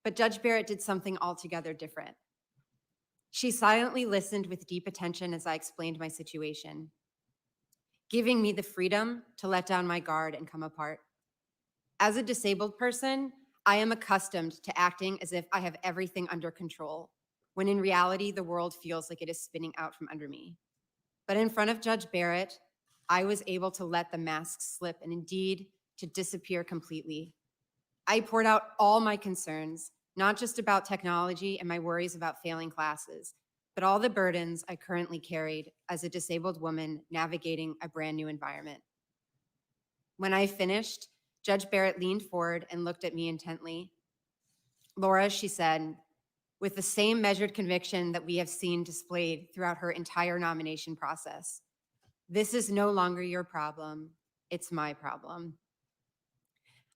But Judge Barrett did something altogether different. She silently listened with deep attention as I explained my situation, giving me the freedom to let down my guard and come apart. As a disabled person, I am accustomed to acting as if I have everything under control, when in reality, the world feels like it is spinning out from under me. But in front of Judge Barrett, I was able to let the mask slip and indeed to disappear completely. I poured out all my concerns, not just about technology and my worries about failing classes, but all the burdens I currently carried as a disabled woman navigating a brand new environment. When I finished, Judge Barrett leaned forward and looked at me intently. "Laura," she said, with the same measured conviction that we have seen displayed throughout her entire nomination process, "this is no longer your problem, it's my problem."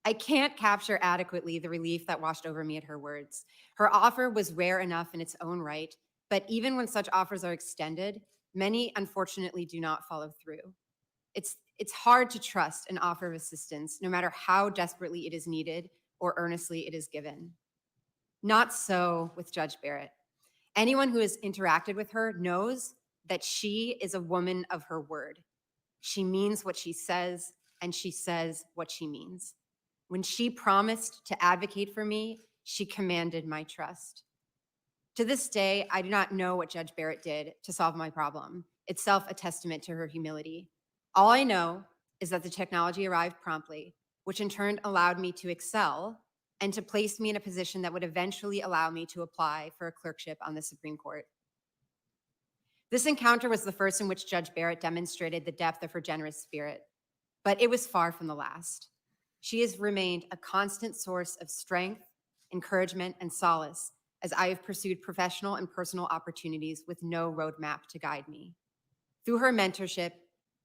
I can't capture adequately the relief that washed over me at her words. Her offer was rare enough in its own right, but even when such offers are extended, many unfortunately do not follow through. It's hard to trust an offer of assistance, no matter how desperately it is needed or earnestly it is given. Not so with Judge Barrett. Anyone who has interacted with her knows that she is a woman of her word. She means what she says, and she says what she means. When she promised to advocate for me, she commanded my trust. To this day, I do not know what Judge Barrett did to solve my problem, itself a testament to her humility. All I know is that the technology arrived promptly, which in turn allowed me to excel and to place me in a position that would eventually allow me to apply for a clerkship on the Supreme Court. This encounter was the first in which Judge Barrett demonstrated the depth of her generous spirit, but it was far from the last. She has remained a constant source of strength, encouragement, and solace as I have pursued professional and personal opportunities with no roadmap to guide me. Through her mentorship,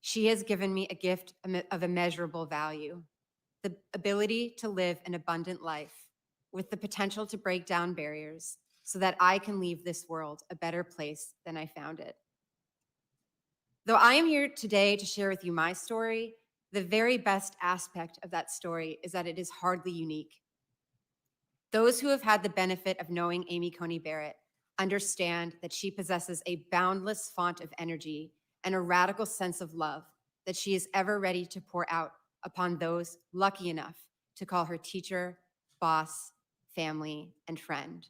she has given me a gift of immeasurable value, the ability to live an abundant life with the potential to break down barriers so that I can leave this world a better place than I found it. Though I am here today to share with you my story, the very best aspect of that story is that it is hardly unique. Those who have had the benefit of knowing Amy Coney Barrett understand that she possesses a boundless font of energy and a radical sense of love that she is ever ready to pour out upon those lucky enough to call her teacher, boss, family, and friend.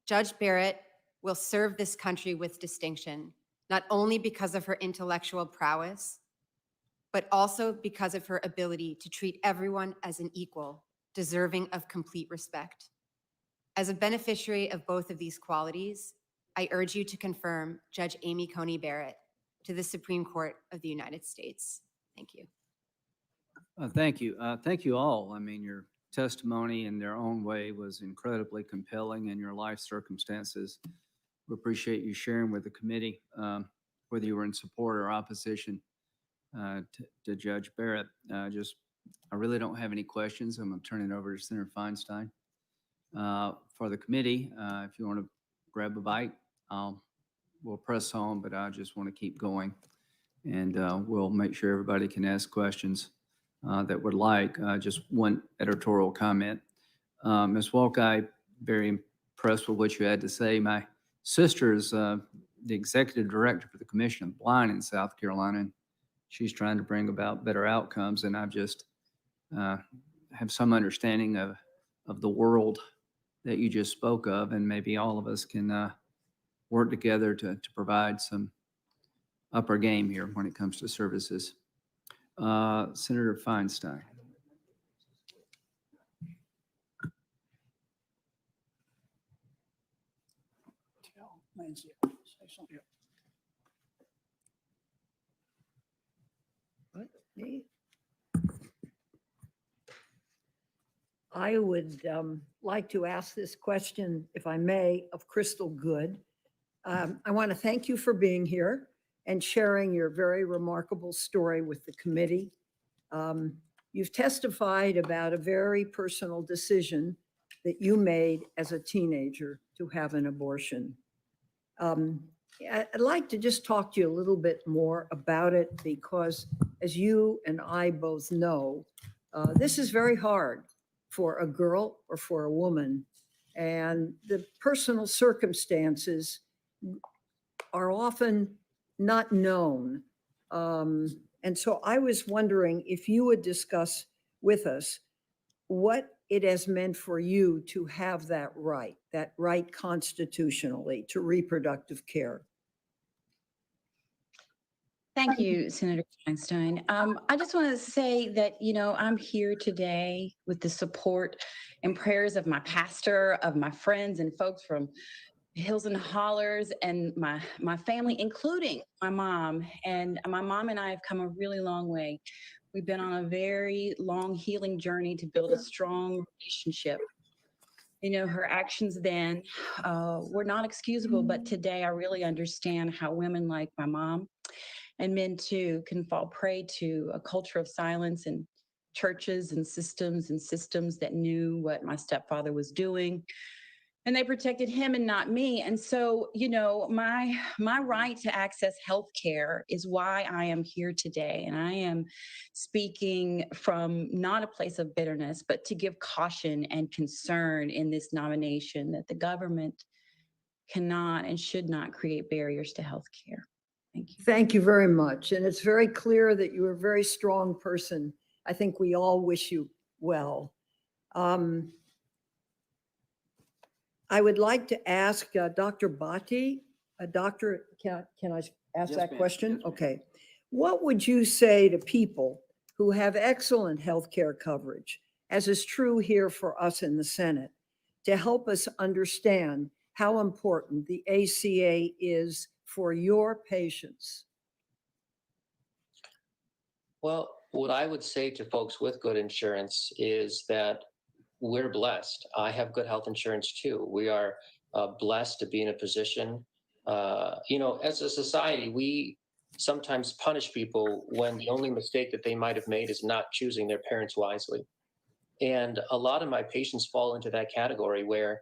Judge Barrett will serve this country with distinction, not only because of her intellectual prowess, but also because of her ability to treat everyone as an equal, deserving of complete respect. As a beneficiary of both of these qualities, I urge you to confirm Judge Amy Coney Barrett to the Supreme Court of the United States. Thank you. Thank you. Thank you all. I mean, your testimony in their own way was incredibly compelling in your life circumstances. We appreciate you sharing with the committee, whether you were in support or opposition to Judge Barrett. I really don't have any questions. I'm going to turn it over to Senator Feinstein. For the committee, if you want to grab a bite, we'll press on, but I just want to keep going. And we'll make sure everybody can ask questions that would like. Just one editorial comment. Ms. Walk, I'm very impressed with what you had to say. My sister is the executive director for the Commission of Blind in South Carolina, and she's trying to bring about better outcomes. And I just have some understanding of the world that you just spoke of, and maybe all of us can work together to provide some upper game here when it comes to services. Senator Feinstein. I would like to ask this question, if I may, of Crystal Good. I want to thank you for being here and sharing your very remarkable story with the committee. You've testified about a very personal decision that you made as a teenager to have an abortion. I'd like to just talk to you a little bit more about it because, as you and I both know, this is very hard for a girl or for a woman, and the personal circumstances are often not known. And so I was wondering if you would discuss with us what it has meant for you to have that right constitutionally to reproductive care. Thank you, Senator Feinstein. I just want to say that, I'm here today with the support and prayers of my pastor, of my friends and folks from Hills and Hollers, and my family, including my mom. And my mom and I have come a really long way. We've been on a very long healing journey to build a strong relationship. Her actions then were not excusable, but today I really understand how women like my mom and men too can fall prey to a culture of silence in churches and systems that knew what my stepfather was doing, and they protected him and not me. And so, my right to access health care is why I am here today. And I am speaking from not a place of bitterness, but to give caution and concern in this nomination that the government cannot and should not create barriers to health care. Thank you. Thank you very much. And it's very clear that you're a very strong person. I think we all wish you well. I would like to ask Dr. Bhatti, can I ask that question? Okay. What would you say to people who have excellent healthcare coverage, as is true here for us in the Senate, to help us understand how important the ACA is for your patients? Well, what I would say to folks with good insurance is that we're blessed. I have good health insurance too. We are blessed to be in a position, as a society, we sometimes punish people when the only mistake that they might have made is not choosing their parents wisely. And a lot of my patients fall into that category where,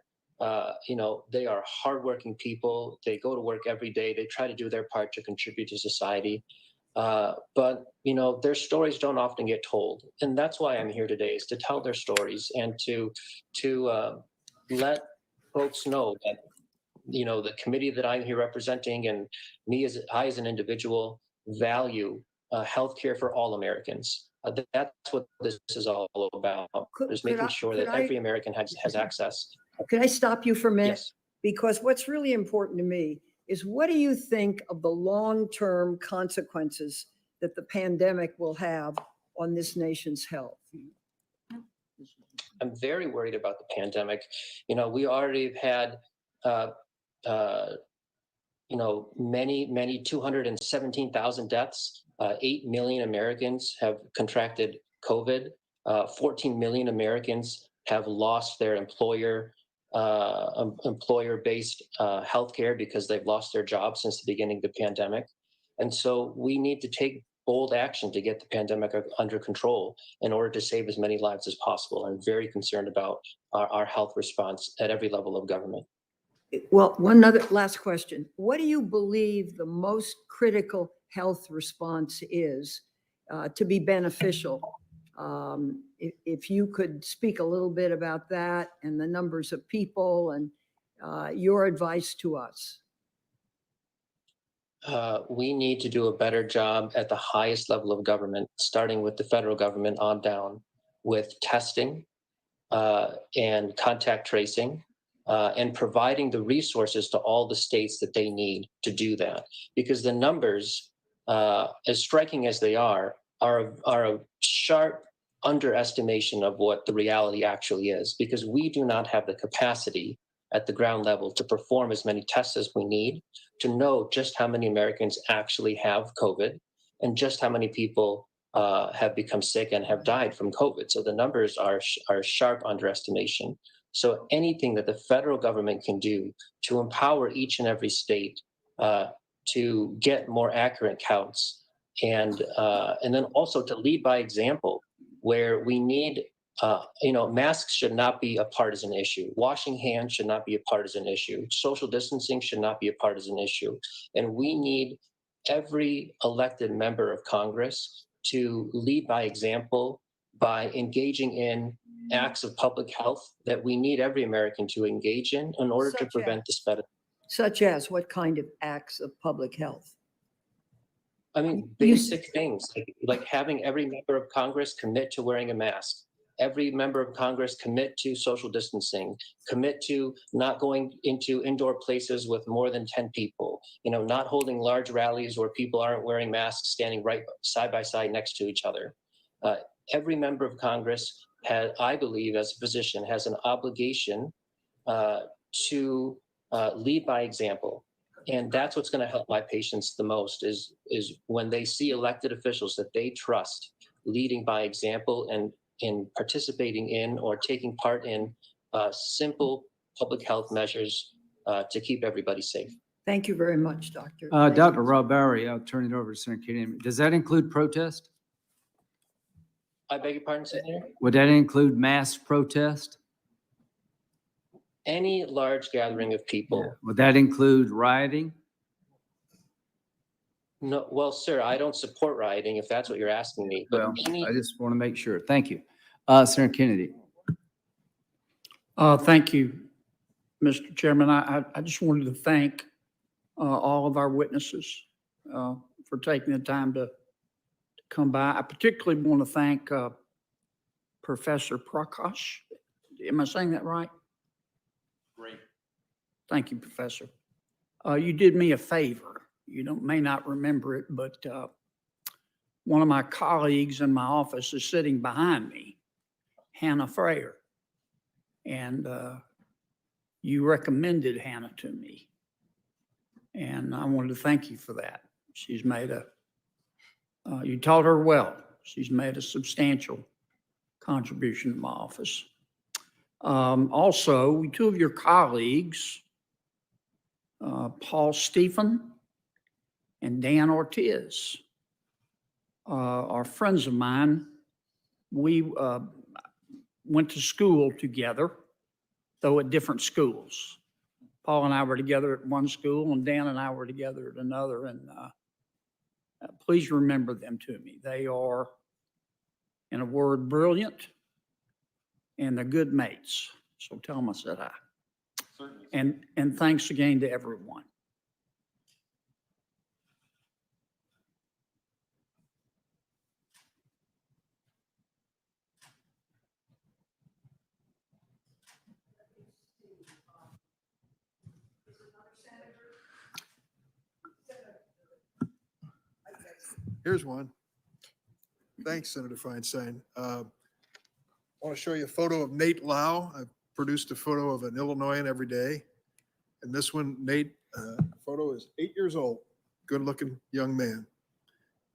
they are hardworking people. They go to work every day. They try to do their part to contribute to society. But their stories don't often get told. And that's why I'm here today, is to tell their stories and to let folks know that, the committee that I'm here representing and I as an individual value healthcare for all Americans. That's what this is all about, is making sure that every American has access. Could I stop you for a minute? Yes. Because what's really important to me is, what do you think of the long-term consequences that the pandemic will have on this nation's health? I'm very worried about the pandemic. We already have had, many 217,000 deaths. 8 million Americans have contracted COVID. 14 million Americans have lost their employer-based healthcare because they've lost their jobs since the beginning of the pandemic. And so we need to take bold action to get the pandemic under control in order to save as many lives as possible. I'm very concerned about our health response at every level of government. Well, one other last question. What do you believe the most critical health response is to be beneficial? If you could speak a little bit about that and the numbers of people and your advice to us. We need to do a better job at the highest level of government, starting with the federal government on down, with testing and contact tracing, and providing the resources to all the states that they need to do that. Because the numbers, as striking as they are a sharp underestimation of what the reality actually is, because we do not have the capacity at the ground level to perform as many tests as we need to know just how many Americans actually have COVID and just how many people have become sick and have died from COVID. So the numbers are sharp underestimation. So anything that the federal government can do to empower each and every state to get more accurate counts, and then also to lead by example, where we need, masks should not be a partisan issue. Washing hands should not be a partisan issue. Social distancing should not be a partisan issue. And we need every elected member of Congress to lead by example by engaging in acts of public health that we need every American to engage in order to prevent the spread. Such as what kind of acts of public health? I mean, basic things like having every member of Congress commit to wearing a mask, every member of Congress commit to social distancing, commit to not going into indoor places with more than 10 people, not holding large rallies where people aren't wearing masks, standing right side by side next to each other. Every member of Congress has, I believe, as a physician, has an obligation to lead by example. And that's what's going to help my patients the most is when they see elected officials that they trust leading by example and in participating in or taking part in simple public health measures to keep everybody safe. Thank you very much, Doctor. Dr. Rob Bowery, I'll turn it over to Senator Kennedy. Does that include protest? I beg your pardon, Senator? Would that include mass protest? Any large gathering of people. Would that include rioting? No, well, sir, I don't support rioting if that's what you're asking me. But Well, any I just want to make sure. Thank you. Senator Kennedy. Thank you, Mr. Chairman. I just wanted to thank all of our witnesses for taking the time to come by. I particularly want to thank Professor Prakash. Am I saying that right? Great. Thank you, Professor. You did me a favor. You may not remember it, but one of my colleagues in my office is sitting behind me, Hannah Frayer. And you recommended Hannah to me. And I wanted to thank you for that. She's made you taught her well. She's made a substantial contribution to my office. Also, two of your colleagues, Paul Stephen and Dan Ortiz, are friends of mine. We went to school together, though at different schools. Paul and I were together at one school, and Dan and I were together at another. And please remember them to me. They are, in a word, brilliant, and they're good mates. So tell them I said hi. Certainly. And thanks again to everyone. Here's one. Thanks, Senator Feinstein. I want to show you a photo of Nate Lau. I've produced a photo of an Illinoisan every day. And this one, Nate, photo is 8 years old, good-looking young man.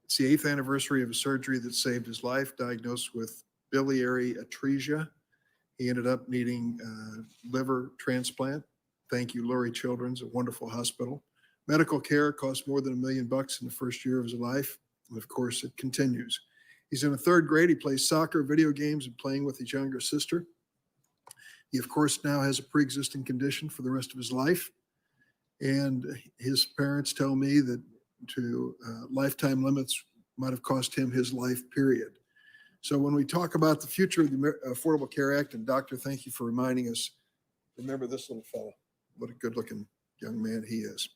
It's the 8th anniversary of a surgery that saved his life, diagnosed with biliary atresia. He ended up needing liver transplant. Thank you, Lurie Children's, a wonderful hospital. Medical care cost more than $1 million in the first year of his life. And of course, it continues. He's in the 3rd grade. He plays soccer, video games, and playing with his younger sister. He, of course, now has a pre-existing condition for the rest of his life. And his parents tell me that lifetime limits might have cost him his life, period. So when we talk about the future of the Affordable Care Act, and Doctor, thank you for reminding us, remember this little fellow. What a good-looking young man he is.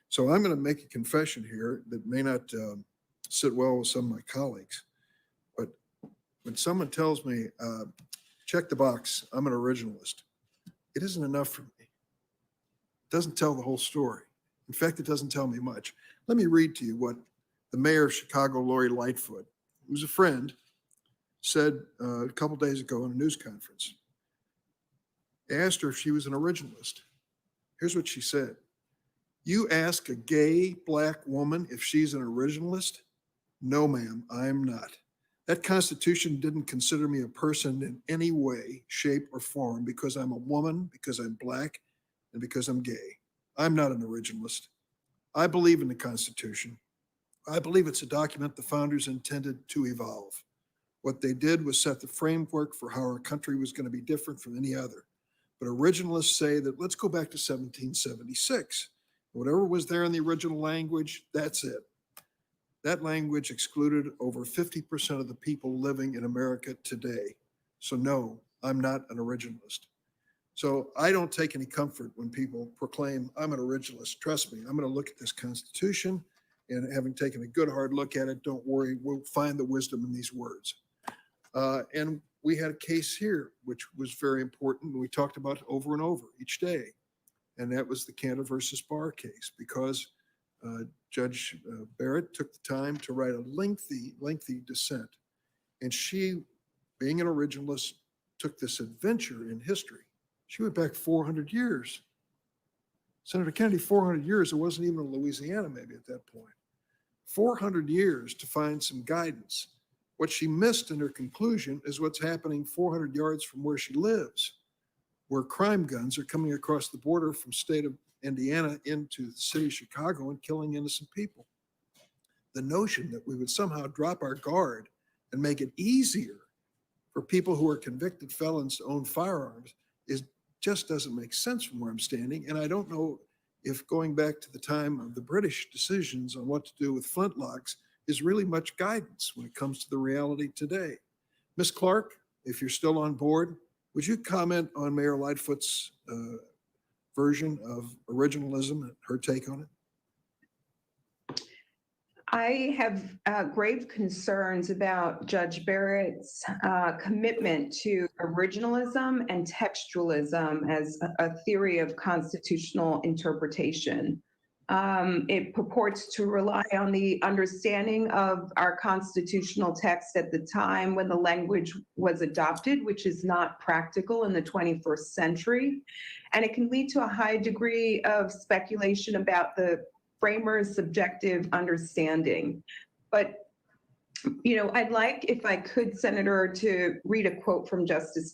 So I'm going to make a confession here that may not sit well with some of my colleagues. But when someone tells me, check the box, I'm an originalist, it isn't enough for me. It doesn't tell the whole story. In fact, it doesn't tell me much. Let me read to you what the mayor of Chicago, Lori Lightfoot, who's a friend, said a couple days ago in a news conference. They asked her if she was an originalist. Here's what she said. You ask a gay black woman if she's an originalist? No, ma'am, I am not. That Constitution didn't consider me a person in any way, shape, or form because I'm a woman, because I'm black, and because I'm gay. I'm not an originalist. I believe in the Constitution. I believe it's a document the founders intended to evolve. What they did was set the framework for how our country was going to be different from any other. But originalists say that let's go back to 1776. Whatever was there in the original language, that's it. That language excluded over 50% of the people living in America today. So no, I'm not an originalist. So I don't take any comfort when people proclaim I'm an originalist. Trust me, I'm going to look at this Constitution, and having taken a good hard look at it, don't worry, we'll find the wisdom in these words. And we had a case here, which was very important. And we talked about it over and over each day. And that was the Cantor versus Barr case, because Judge Barrett took the time to write a lengthy dissent. And she, being an originalist, took this adventure in history. She went back 400 years. Senator Kennedy, 400 years, it wasn't even in Louisiana maybe at that point. 400 years to find some guidance. What she missed in her conclusion is what's happening 400 yards from where she lives, where crime guns are coming across the border from state of Indiana into the city of Chicago and killing innocent people. The notion that we would somehow drop our guard and make it easier for people who are convicted felons to own firearms just doesn't make sense from where I'm standing. And I don't know if going back to the time of the British decisions on what to do with flintlocks is really much guidance when it comes to the reality today. Ms. Clark, if you're still on board, would you comment on Mayor Lightfoot's version of originalism and her take on it? I have grave concerns about Judge Barrett's commitment to originalism and textualism as a theory of constitutional interpretation. It purports to rely on the understanding of our constitutional text at the time when the language was adopted, which is not practical in the 21st century. And it can lead to a high degree of speculation about the framer's subjective understanding. But, you know, I'd like, if I could, Senator, to read a quote from Justice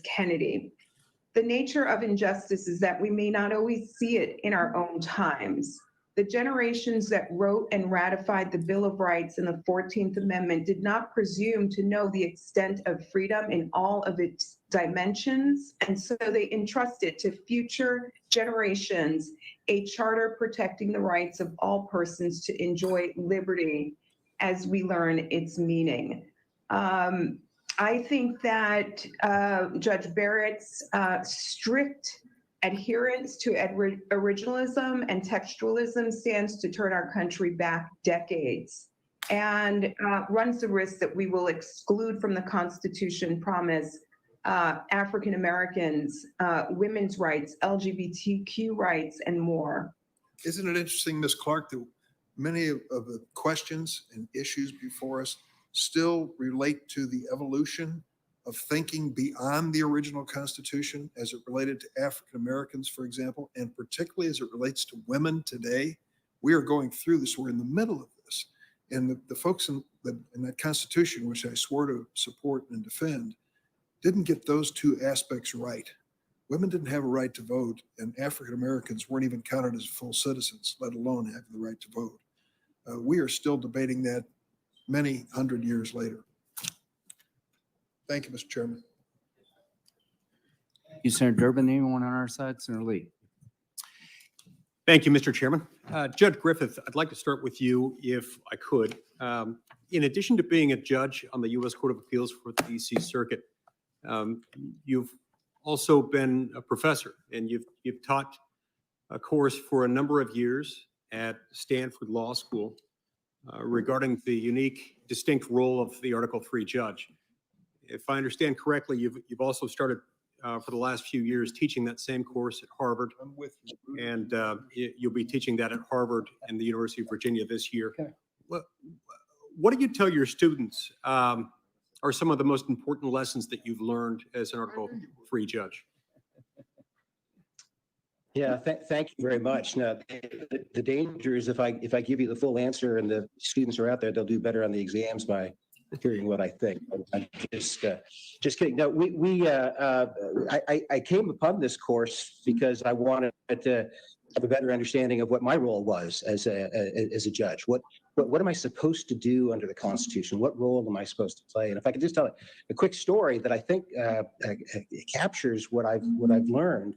Kennedy. The nature of injustice is that we may not always see it in our own times. The generations that wrote and ratified the Bill of Rights and the 14th Amendment did not presume to know the extent of freedom in all of its dimensions, and so they entrusted to future generations a charter protecting the rights of all persons to enjoy liberty as we learn its meaning. I think that Judge Barrett's strict adherence to originalism and textualism stands to turn our country back decades and runs the risk that we will exclude from the Constitution promise African Americans, women's rights, LGBTQ rights, and more. Isn't it interesting, Ms. Clark, that many of the questions and issues before us still relate to the evolution of thinking beyond the original Constitution as it related to African Americans, for example, and particularly as it relates to women today? We are going through this. We're in the middle of this. And the folks in that Constitution, which I swore to support and defend, didn't get those two aspects right. Women didn't have a right to vote, and African Americans weren't even counted as full citizens, let alone having the right to vote. We are still debating that many hundred years later. Thank you, Mr. Chairman. You, Senator Durbin, anyone on our side? Senator Lee? Thank you, Mr. Chairman. Judge Griffith, I'd like to start with you if I could. In addition to being a judge on the U.S. Court of Appeals for the D.C. Circuit, you've also been a professor, and you've taught a course for a number of years at Stanford Law School regarding the unique, distinct role of the Article III judge. If I understand correctly, you've also started for the last few years teaching that same course at Harvard. I'm with you. And you'll be teaching that at Harvard and the University of Virginia this year. Okay. What do you tell your students are some of the most important lessons that you've learned as an Article III judge? Yeah, thank you very much. Now, the danger is if I give you the full answer and the students are out there, they'll do better on the exams by hearing what I think. I'm just kidding. No, I came upon this course because I wanted to have a better understanding of what my role was as a judge. What am I supposed to do under the Constitution? What role am I supposed to play? And if I could just tell a quick story that I think captures what I've learned,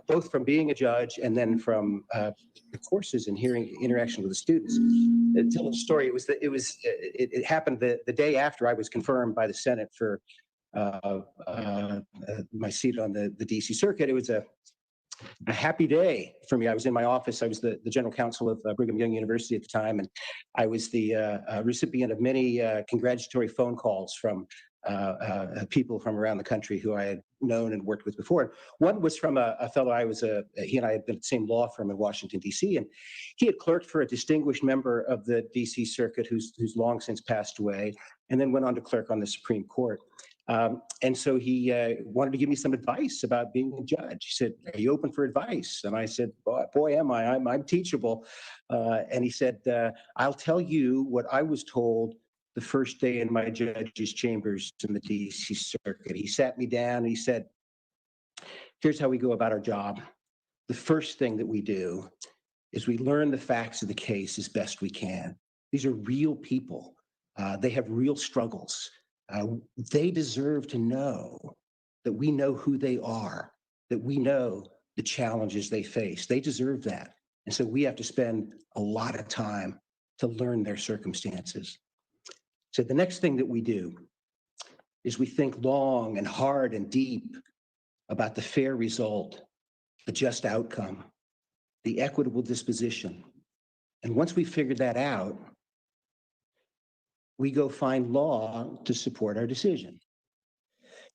both from being a judge and then from the courses and hearing interaction with the students. Tell the story. It happened the day after I was confirmed by the Senate for my seat on the D.C. Circuit. It was a happy day for me. I was in my office. I was the general counsel of Brigham Young University at the time, and I was the recipient of many congratulatory phone calls from people from around the country who I had known and worked with before. One was from a fellow he and I had been at the same law firm in Washington, D.C., and he had clerked for a distinguished member of the D.C. Circuit who's long since passed away, and then went on to clerk on the Supreme Court. And so he wanted to give me some advice about being a judge. He said, "Are you open for advice?" And I said, boy am I. I'm teachable. And he said, "I'll tell you what I was told the first day in my judge's chambers in the D.C. Circuit." He sat me down and he said, "Here's how we go about our job. The first thing that we do is we learn the facts of the case as best we can. These are real people. They have real struggles. They deserve to know that we know who they are, that we know the challenges they face. They deserve that. And so we have to spend a lot of time to learn their circumstances." So the next thing that we do is we think long and hard and deep about the fair result, the just outcome, the equitable disposition. And once we figure that out, we go find law to support our decision.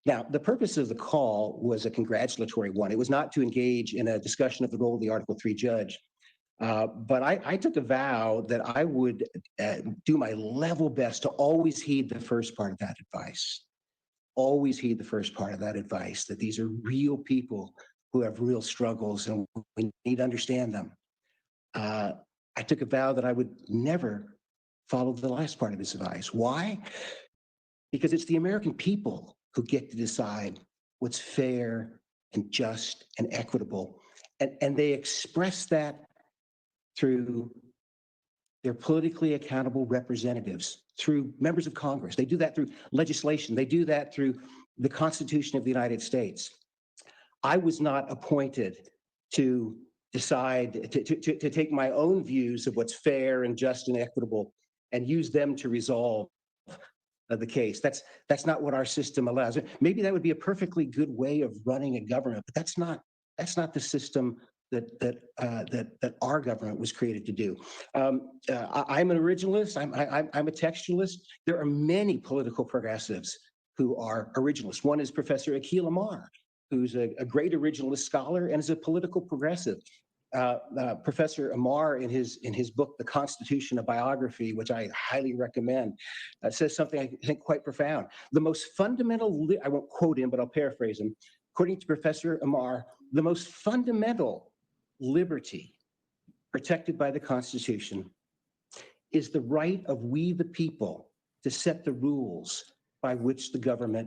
Now, the purpose of the call was a congratulatory one. It was not to engage in a discussion of the role of the Article III judge. But I took a vow that I would do my level best to always heed the first part of that advice. Always heed the first part of that advice, that these are real people who have real struggles and we need to understand them. I took a vow that I would never follow the last part of his advice. Why? Because it's the American people who get to decide what's fair and just and equitable. And they express that through their politically accountable representatives, through members of Congress. They do that through legislation. They do that through the Constitution of the United States. I was not appointed to decide, to take my own views of what's fair and just and equitable and use them to resolve the case. That's not what our system allows. Maybe that would be a perfectly good way of running a government, but that's not the system that our government was created to do. I'm an originalist. I'm a textualist. There are many political progressives who are originalists. One is Professor Akhil Amar, who's a great originalist scholar and is a political progressive. Professor Amar, in his book, The Constitution, a Biography, which I highly recommend, says something I think quite profound. The most fundamental, I won't quote him, but I'll paraphrase him. According to Professor Amar, the most fundamental liberty protected by the Constitution is the right of we the people to set the rules by which the government